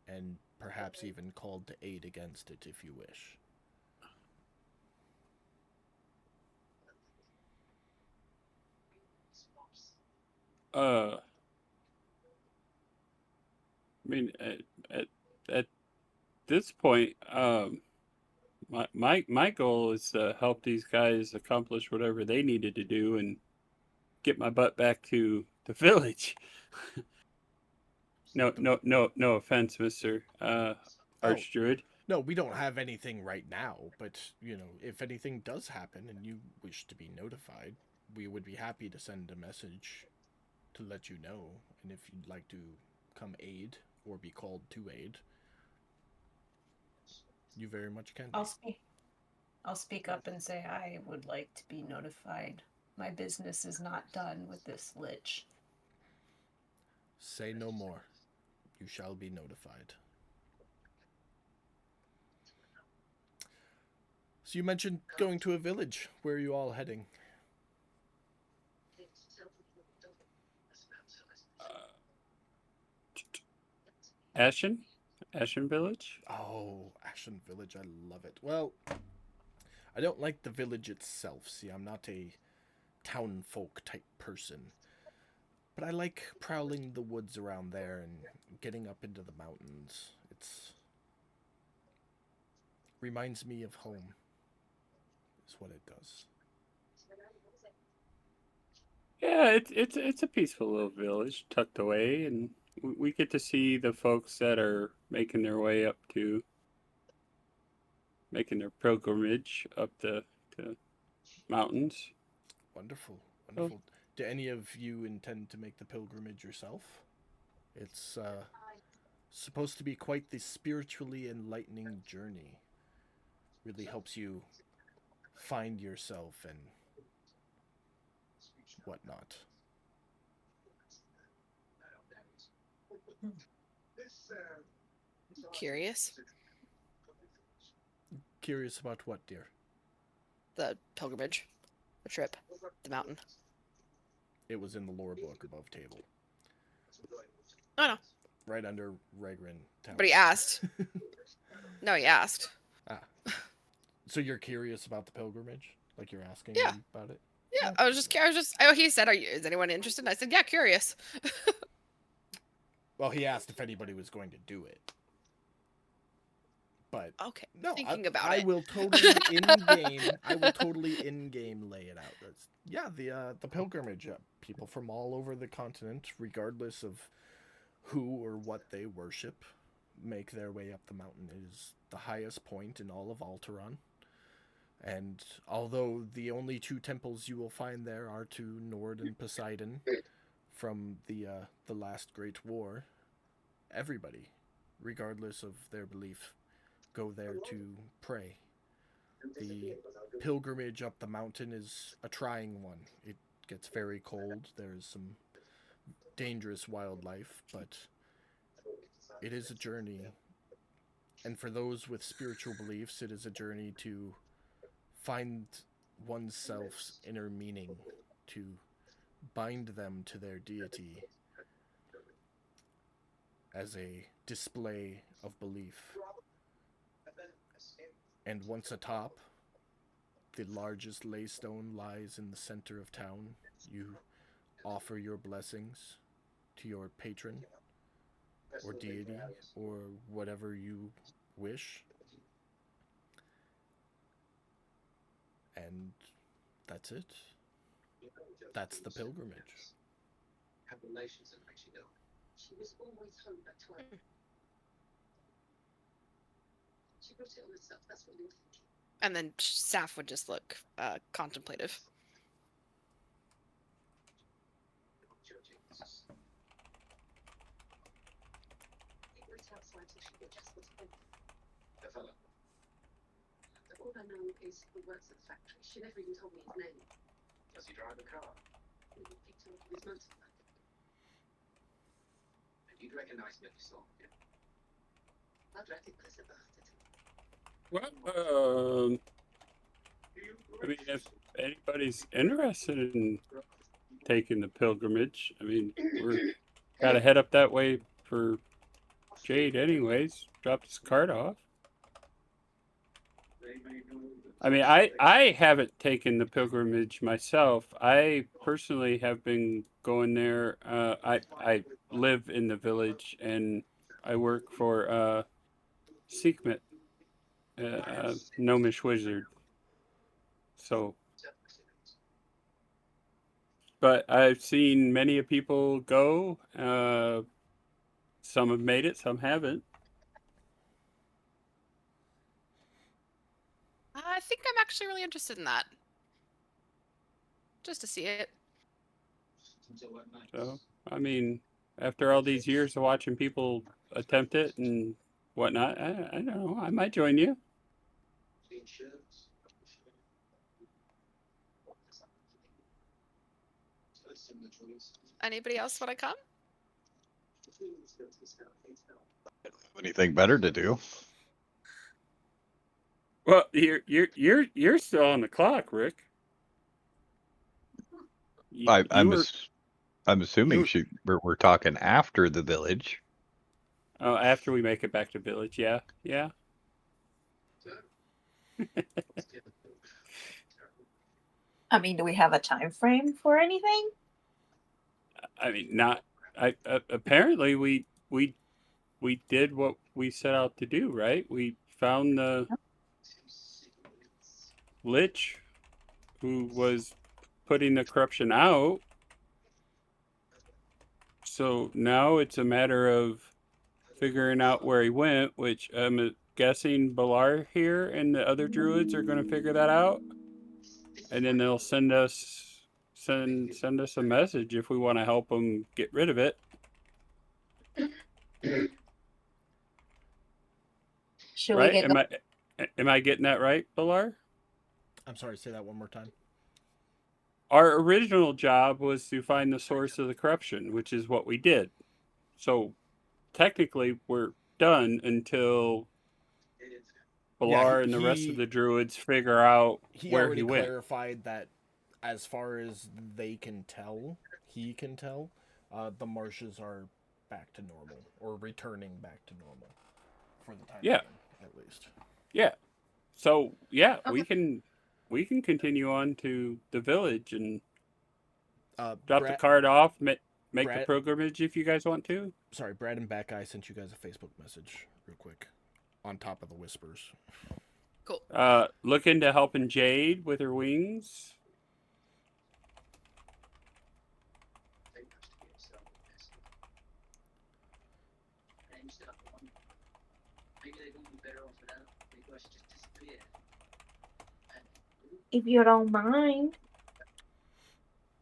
and perhaps even called to aid against it if you wish. I mean, at this point, my goal is to help these guys accomplish whatever they needed to do and get my butt back to the village. No offense, Mr. Archdruid. No, we don't have anything right now, but, if anything does happen and you wish to be notified, we would be happy to send a message to let you know. And if you'd like to come aid or be called to aid, you very much can. I'll speak up and say I would like to be notified. My business is not done with this Lich. Say no more. You shall be notified. So you mentioned going to a village. Where are you all heading? Ashen Village. Oh, Ashen Village. I love it. Well, I don't like the village itself. See, I'm not a town folk type person. But I like prowling the woods around there and getting up into the mountains. It's reminds me of home. Is what it does. Yeah, it's a peaceful little village tucked away, and we get to see the folks that are making their way up to making their pilgrimage up the mountains. Wonderful, wonderful. Do any of you intend to make the pilgrimage yourself? It's supposed to be quite the spiritually enlightening journey. Really helps you find yourself and whatnot. Curious. Curious about what, dear? The pilgrimage, the trip, the mountain. It was in the lore book above table. Oh no, Right under Regrin Tower. but he asked. No, he asked. So you're curious about the pilgrimage? Like you're asking Yeah. him about it? Yeah, I was just. Oh, he said, is anyone interested?" And I said, "Yeah, curious." Well, he asked if anybody was going to do it. But Okay, no, thinking about I it. will totally in game lay it out. The pilgrimage. People from all over the continent, regardless of who or what they worship, make their way up the mountain. It is the highest point in all of Alteron. And although the only two temples you will find there are to Nord and Poseidon from the last Great War, everybody, regardless of their belief, go there to pray. The pilgrimage up the mountain is a trying one. It gets very cold. There's some dangerous wildlife, but it is a journey. And for those with spiritual beliefs, it is a journey to find oneself's inner meaning, to bind them to their deity as a display of belief. And once atop, the largest laystone lies in the center of town. You offer your blessings to your patron or deity or whatever you wish. And that's it. That's the pilgrimage. And then Saf would just look contemplative. All I know is he works at the factory. She never even told me his name. Does he drive a car? He picked him up with his motorbike. And you'd recognise me if you saw him. I'd recognise the bastard. Well, I mean, if anybody's interested in taking the pilgrimage, I mean, we're gotta head up that way for Jade anyways. Dropped his cart off. I mean, I haven't taken the pilgrimage myself. I personally have been going there. I live in the village and I work for Sekhmet, gnomish wizard. So, but I've seen many of people go. Some have made it, some haven't. I think I'm actually really interested in that. Just to see it. So, I mean, after all these years of watching people attempt it and whatnot, I don't know. I might join you. Anybody else want to come? Anything better to do? Well, you're still on the clock, Rick. I'm assuming you we're talking after the village. Oh, after we make it back to village, yeah. I mean, do we have a time frame for anything? I mean, not. Apparently we did what we set out to do, right? We found the lich who was putting the corruption out. So now it's a matter of figuring out where he went, which I'm guessing Balar here and the other druids are going to figure that out, and then they'll send us a message if we want to help them get rid of it. Should Right? we get Am I getting that right, Balar? I'm sorry, say that one more time. Our original job was to find the source of the corruption, which is what we did. So technically, we're done until Balar and the rest of the druids figure out He where already he went. clarified that as far as they can tell, he can tell, the marshes are back to normal, or returning back to normal for the time Yeah. being, at least. Yeah. So yeah, Okay. we can continue on to the village and drop the Brad, card off, make the Brad- pilgrimage if you guys want to. sorry, Brad and Back Eye sent you guys a Facebook message real quick, on top of the whispers. Cool. Look into helping Jade with her wings. Maybe they wouldn't be better off without. Maybe I should just disappear. if you don't mind?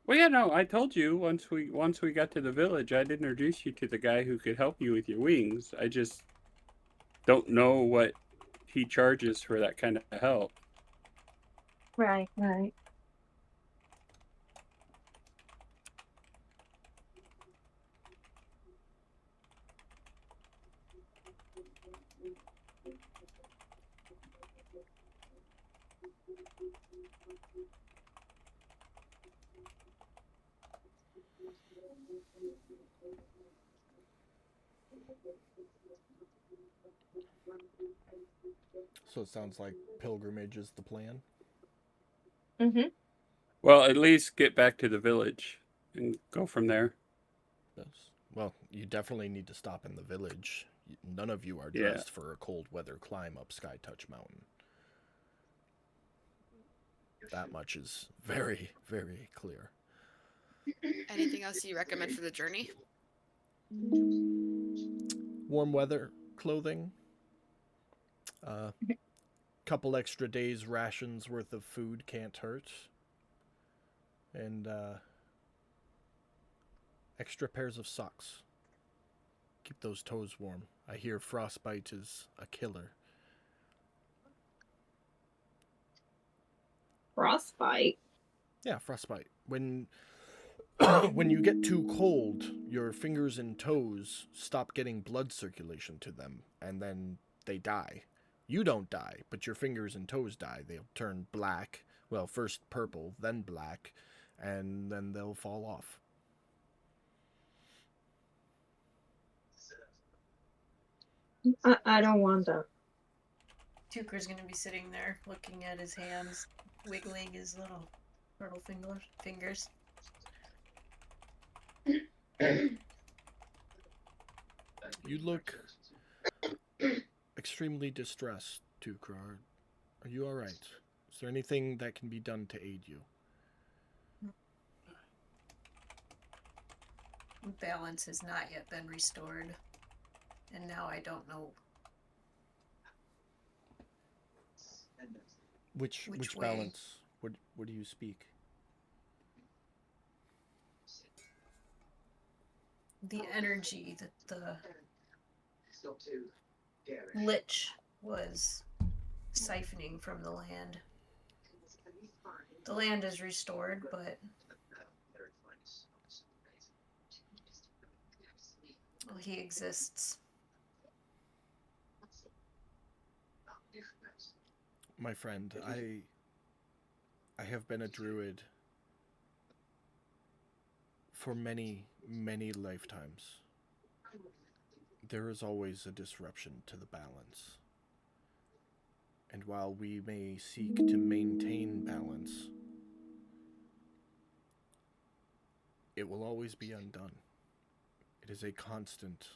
Well, yeah, no, I told you once we got to the village, I'd introduce you to the guy who could help you with your wings. I just don't know what he charges for that kind of help. Right, right. So it sounds like pilgrimage is the plan. Mm-hmm. Well, at least get back to the village and go from there. Yes. Well, you definitely need to stop in the village. None of you are Yeah. dressed for a cold weather climb up Sky Touch Mountain. That much is very, very clear. Anything else you recommend for the journey? Warm weather clothing. Couple extra days rations worth of food can't hurt. And extra pairs of socks. Keep those toes warm. I hear frostbite is a killer. Frostbite. Yeah, frostbite. When when you get too cold, your fingers and toes stop getting blood circulation to them, and then they die. You don't die, but your fingers and toes die. They'll turn black. Well, first purple, then black, and then they'll fall off. I don't want that. Tuker's gonna be sitting there looking at his hands, wiggling his little turtle fingers. You look extremely distressed, Tukrar. Are you alright? Is there anything that can be done to aid you? Balance has not yet been restored, and now I don't know Which Which way? balance? What do you speak? the energy that the It's not too garish. lich was siphoning from the land. It's fine. The land is restored, but Very fine. It's amazing. well, he exists. My friend, I have been a druid for many, many lifetimes. There is always a disruption to the balance. And while we may seek to maintain balance, it will always be undone. It is a constant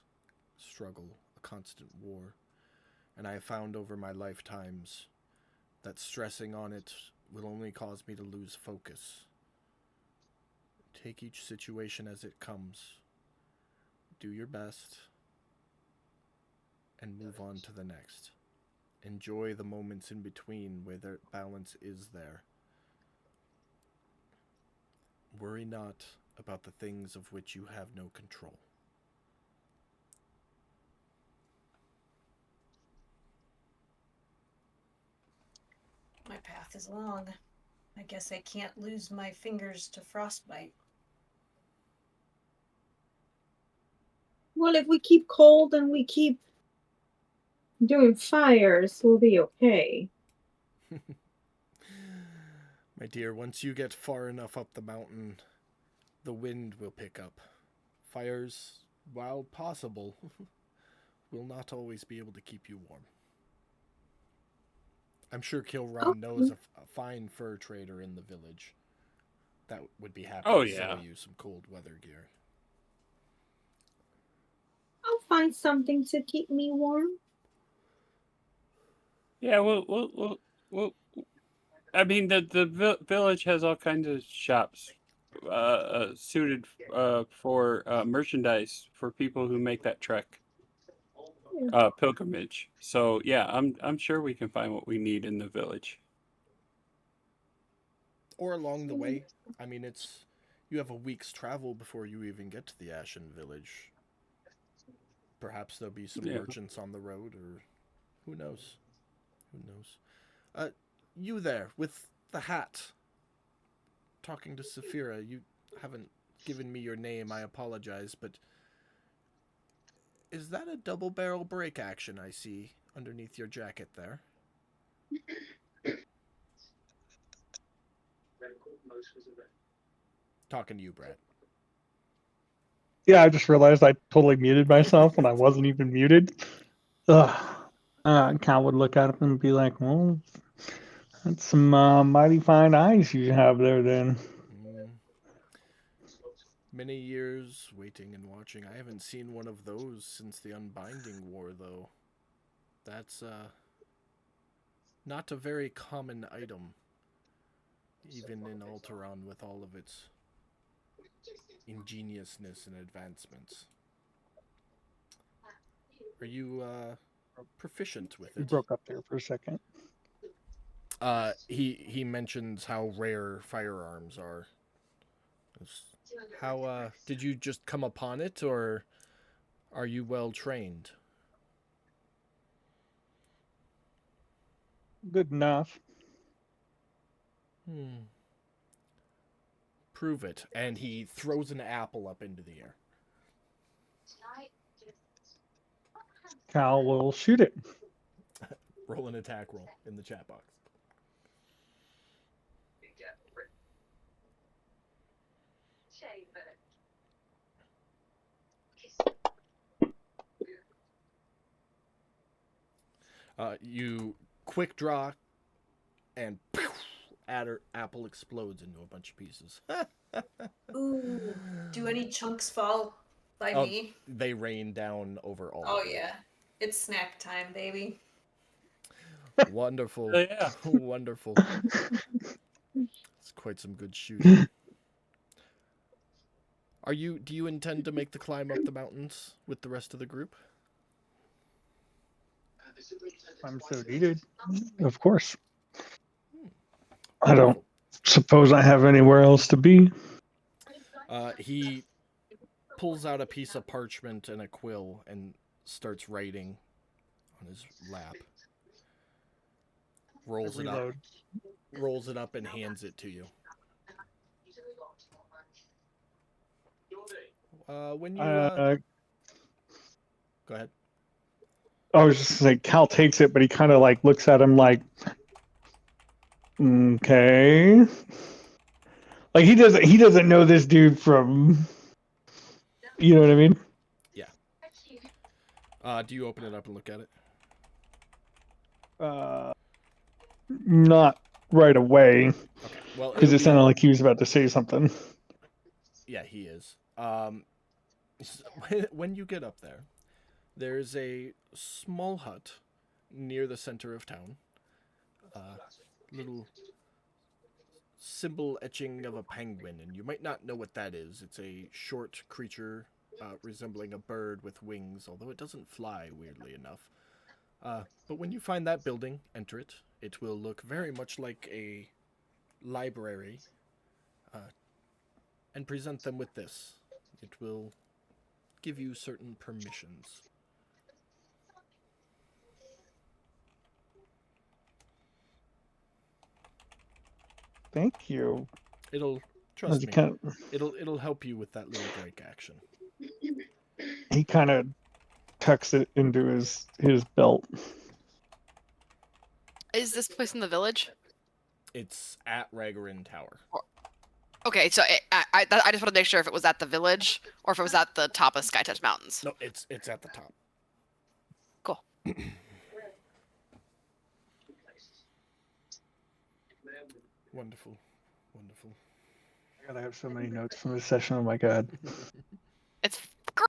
struggle, a constant war. And I have found over my lifetimes that stressing on it will only cause me to lose focus. Take each situation as it comes. do your best, and move on to the next. Enjoy the moments in between where the balance is there. Worry not about the things of which you have no control. My path is long. I guess I can't lose my fingers to frostbite. Well, if we keep cold and we keep doing fires, we'll be okay. My dear, once you get far enough up the mountain, the wind will pick up. Fires, while possible, will not always be able to keep you warm. I'm sure Kilron knows a fine fur trader in the village that would be happy to sell you some cold weather gear. I'll find something to keep me warm. Yeah, well. I mean, the village has all kinds of shops suited for merchandise for people who make that trek pilgrimage. So yeah, I'm sure we can find what we need in the village. Or along the way. I mean, you have a week's travel before you even get to the Ashen Village. Perhaps there'll be some merchants on the road, or who knows? Who knows? You there with the hat, talking to Saphira. You haven't given me your name. I apologize, but is that a double barrel break action I see underneath your jacket there? Talking to you, Brad. Yeah, I just realized I totally muted myself when I wasn't even muted. Ugh. Cal would look at him and be like, well, that's some mighty fine eyes you have there then. Many years waiting and watching. I haven't seen one of those since the Unbinding War, though. That's not a very common item, even in Alteron with all of its ingeniousness and advancements. Are you proficient with You it? broke up there for a second. He mentions how rare firearms are. How did you just come upon it, or are you well trained? Good enough. Prove it. And he throws an apple up into the air. Cal will shoot it. Roll an attack roll in the chat box. You quick draw, and apple explodes into a bunch of pieces. Ooh, do any chunks fall by me? They rain down over all. Oh yeah, it's snack time, baby. Wonderful. Yeah. Wonderful. It's quite some good shooting. Do you intend to make the climb up the mountains with the rest of the group? I'm so needed. Of course. I don't suppose I have anywhere else to be. He pulls out a piece of parchment and a quill and starts writing on his lap. Rolls it up and hands it to you. When you go ahead. I was just like, Cal takes it, but he kind of like looks at him like, okay. Like he doesn't know this dude from, you know what I mean? Yeah. Do you open it up and look at it? Not right away. Okay. Well, because it sounded like he was about to say something. Yeah, he is. When you get up there, there's a small hut near the center of town. Little symbol etching of a penguin, and you might not know what that is. It's a short creature resembling a bird with wings, although it doesn't fly, weirdly enough. But when you find that building, enter it. It will look very much like a library, and present them with this. It will give you certain permissions. Thank you. It'll As trust he me. kind It'll help you with that little break action. he kind of tucks it into his belt. Is this place in the village? It's at Ragarin Tower. Okay, so I just want to make sure if it was at the village or if it was at the top of Skytouch Mountains. No, it's at the top. Cool. Wonderful, wonderful. I gotta have so many notes from this session. Oh my god. It's great.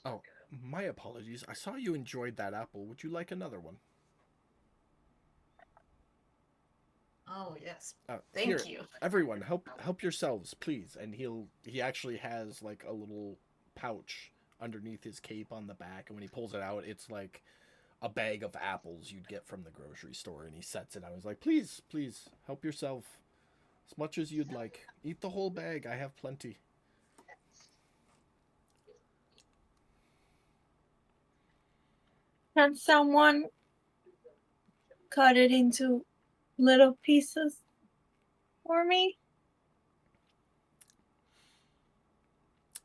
Oh, my apologies. I saw you enjoyed that apple. Would you like another one? Oh yes. Here, Thank you. everyone, help yourselves, please. And he actually has like a little pouch underneath his cape on the back, and when he pulls it out, it's like a bag of apples you'd get from the grocery store, and he sets it out. He's like, please, please, help yourself as much as you'd like. Eat the whole bag. I have plenty. Can someone cut it into little pieces for me?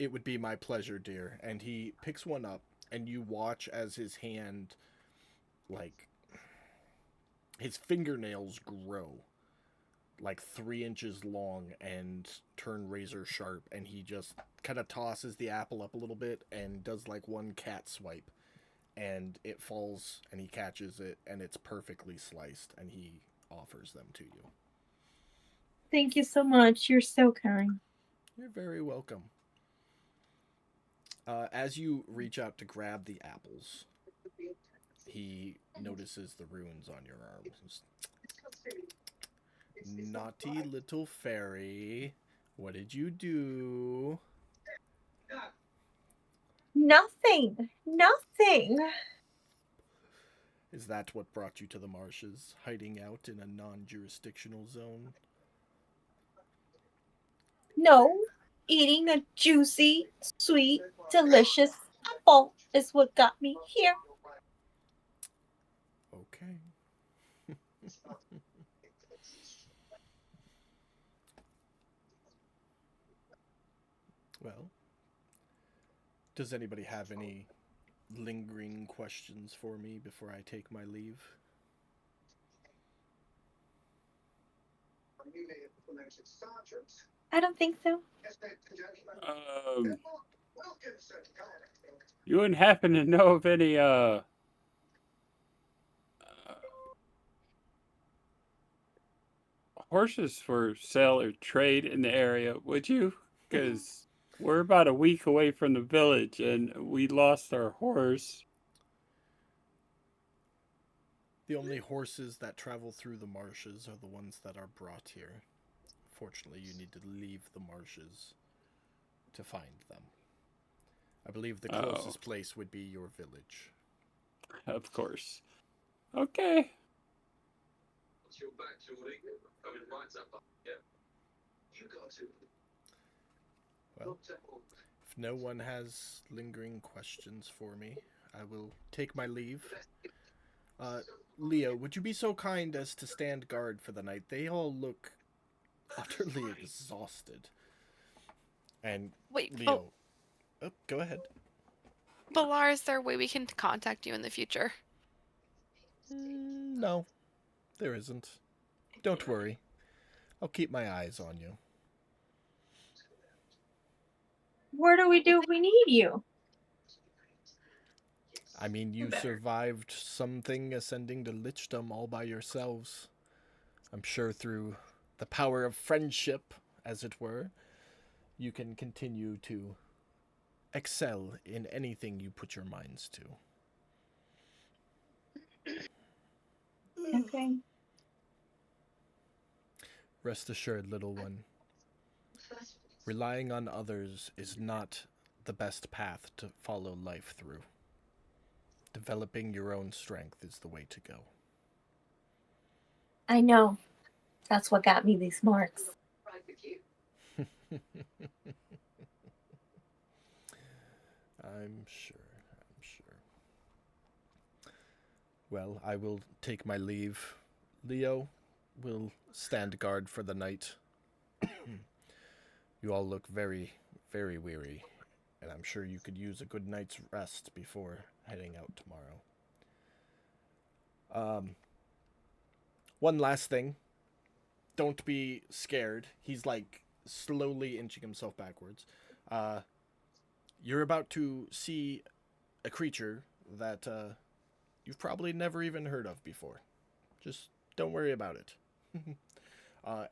It would be my pleasure, dear. And he picks one up, and you watch as his hand, like, his fingernails grow like 3 inches long and turn razor sharp, and he just kind of tosses the apple up a little bit and does like one cat swipe, and it falls, and he catches it, and it's perfectly sliced, and he offers them to you. Thank you so much. You're so kind. You're very welcome. As you reach out to grab the apples, he notices the runes on your arms. Naughty little fairy, what did you do? Nothing. Nothing. Is that what brought you to the marshes, hiding out in a non-jurisdictional zone? No. Eating a juicy, sweet, delicious apple is what got me here. Okay. Well, does anybody have any lingering questions for me before I take my leave? I don't think so. You wouldn't happen to know of any horses for sale or trade in the area, would you? Because we're about a week away from the village and we lost our horse. The only horses that travel through the marshes are the ones that are brought here. Fortunately, you need to leave the marshes to find them. I believe the closest place would be your village. Of course. Okay. Well, if no one has lingering questions for me, I will take my leave. Leo, would you be so kind as to stand guard for the night? They all look utterly exhausted. And Wait, Leo... Oh, go ahead. Balar, is there a way we can contact you in the future? No, there isn't. Don't worry. I'll keep my eyes on you. What do we do if we need you? I mean, you survived something ascending to lichdom all by yourselves. I'm sure through the power of friendship, as it were, you can continue to excel in anything you put your minds to. okay? Rest assured, little one, relying on others is not the best path to follow life through. Developing your own strength is the way to go. I know. That's what got me these marks. Right with you. I'm sure. Well, I will take my leave. Leo will stand guard for the night. You all look very, very weary, and I'm sure you could use a good night's rest before heading out tomorrow. One last thing. Don't be scared. He's like slowly inching himself backwards. You're about to see a creature that you've probably never even heard of before. Just don't worry about it.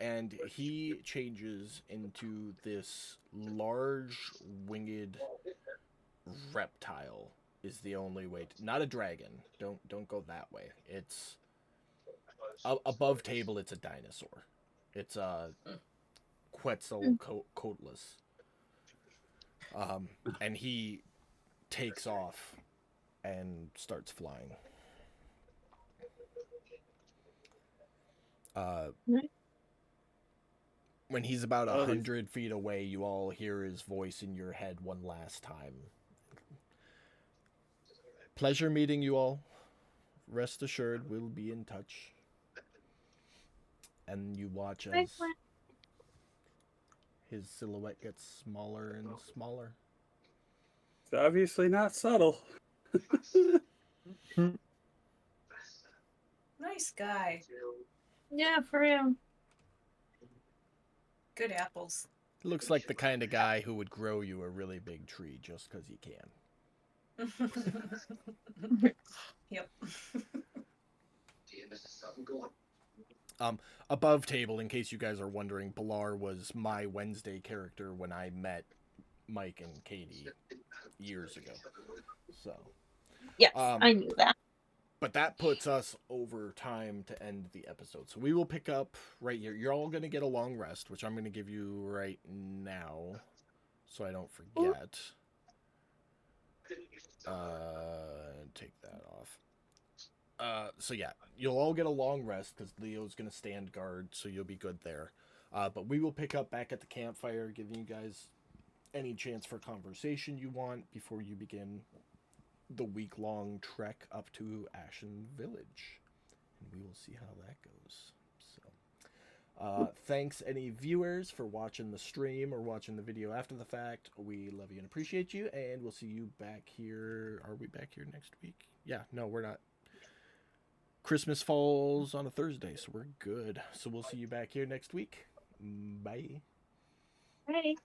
And he changes into this large winged reptile is the only way to, not a dragon. Don't go that way. It's above table, it's a dinosaur. It's a Quetzalcoatlus. And he takes off and starts flying. Right. When he's about Oh, he's- 100 feet away, you all hear his voice in your head one last time. Pleasure meeting you all. Rest assured, we'll be in touch. And you watch Bye, as Gwen. his silhouette gets smaller and smaller. It's obviously not subtle. Nice guy. Yeah, for real. Good apples. Looks like the kind of guy who would grow you a really big tree just because he can. Yep. Above table, in case you guys are wondering, Pilar was my Wednesday character when I met Mike and Katie years ago. So, Yes, Um, I knew that. but that puts us over time to end the episode. So we will pick up right here. You're all going to get a long rest, which I'm going to give you right now, so I don't forget. Take that off. So yeah, you'll all get a long rest because Leo's going to stand guard, so you'll be good there. But we will pick up back at the campfire, giving you guys any chance for conversation you want before you begin the week-long trek up to Ashen Village. And we will see how that goes. So, thanks any viewers for watching the stream or watching the video after the fact. We love you and appreciate you, and we'll see you back here. Are we back here next week? Yeah, no, we're not. Christmas falls on a Thursday, so we're good. So we'll see you back here next week. Bye. Right.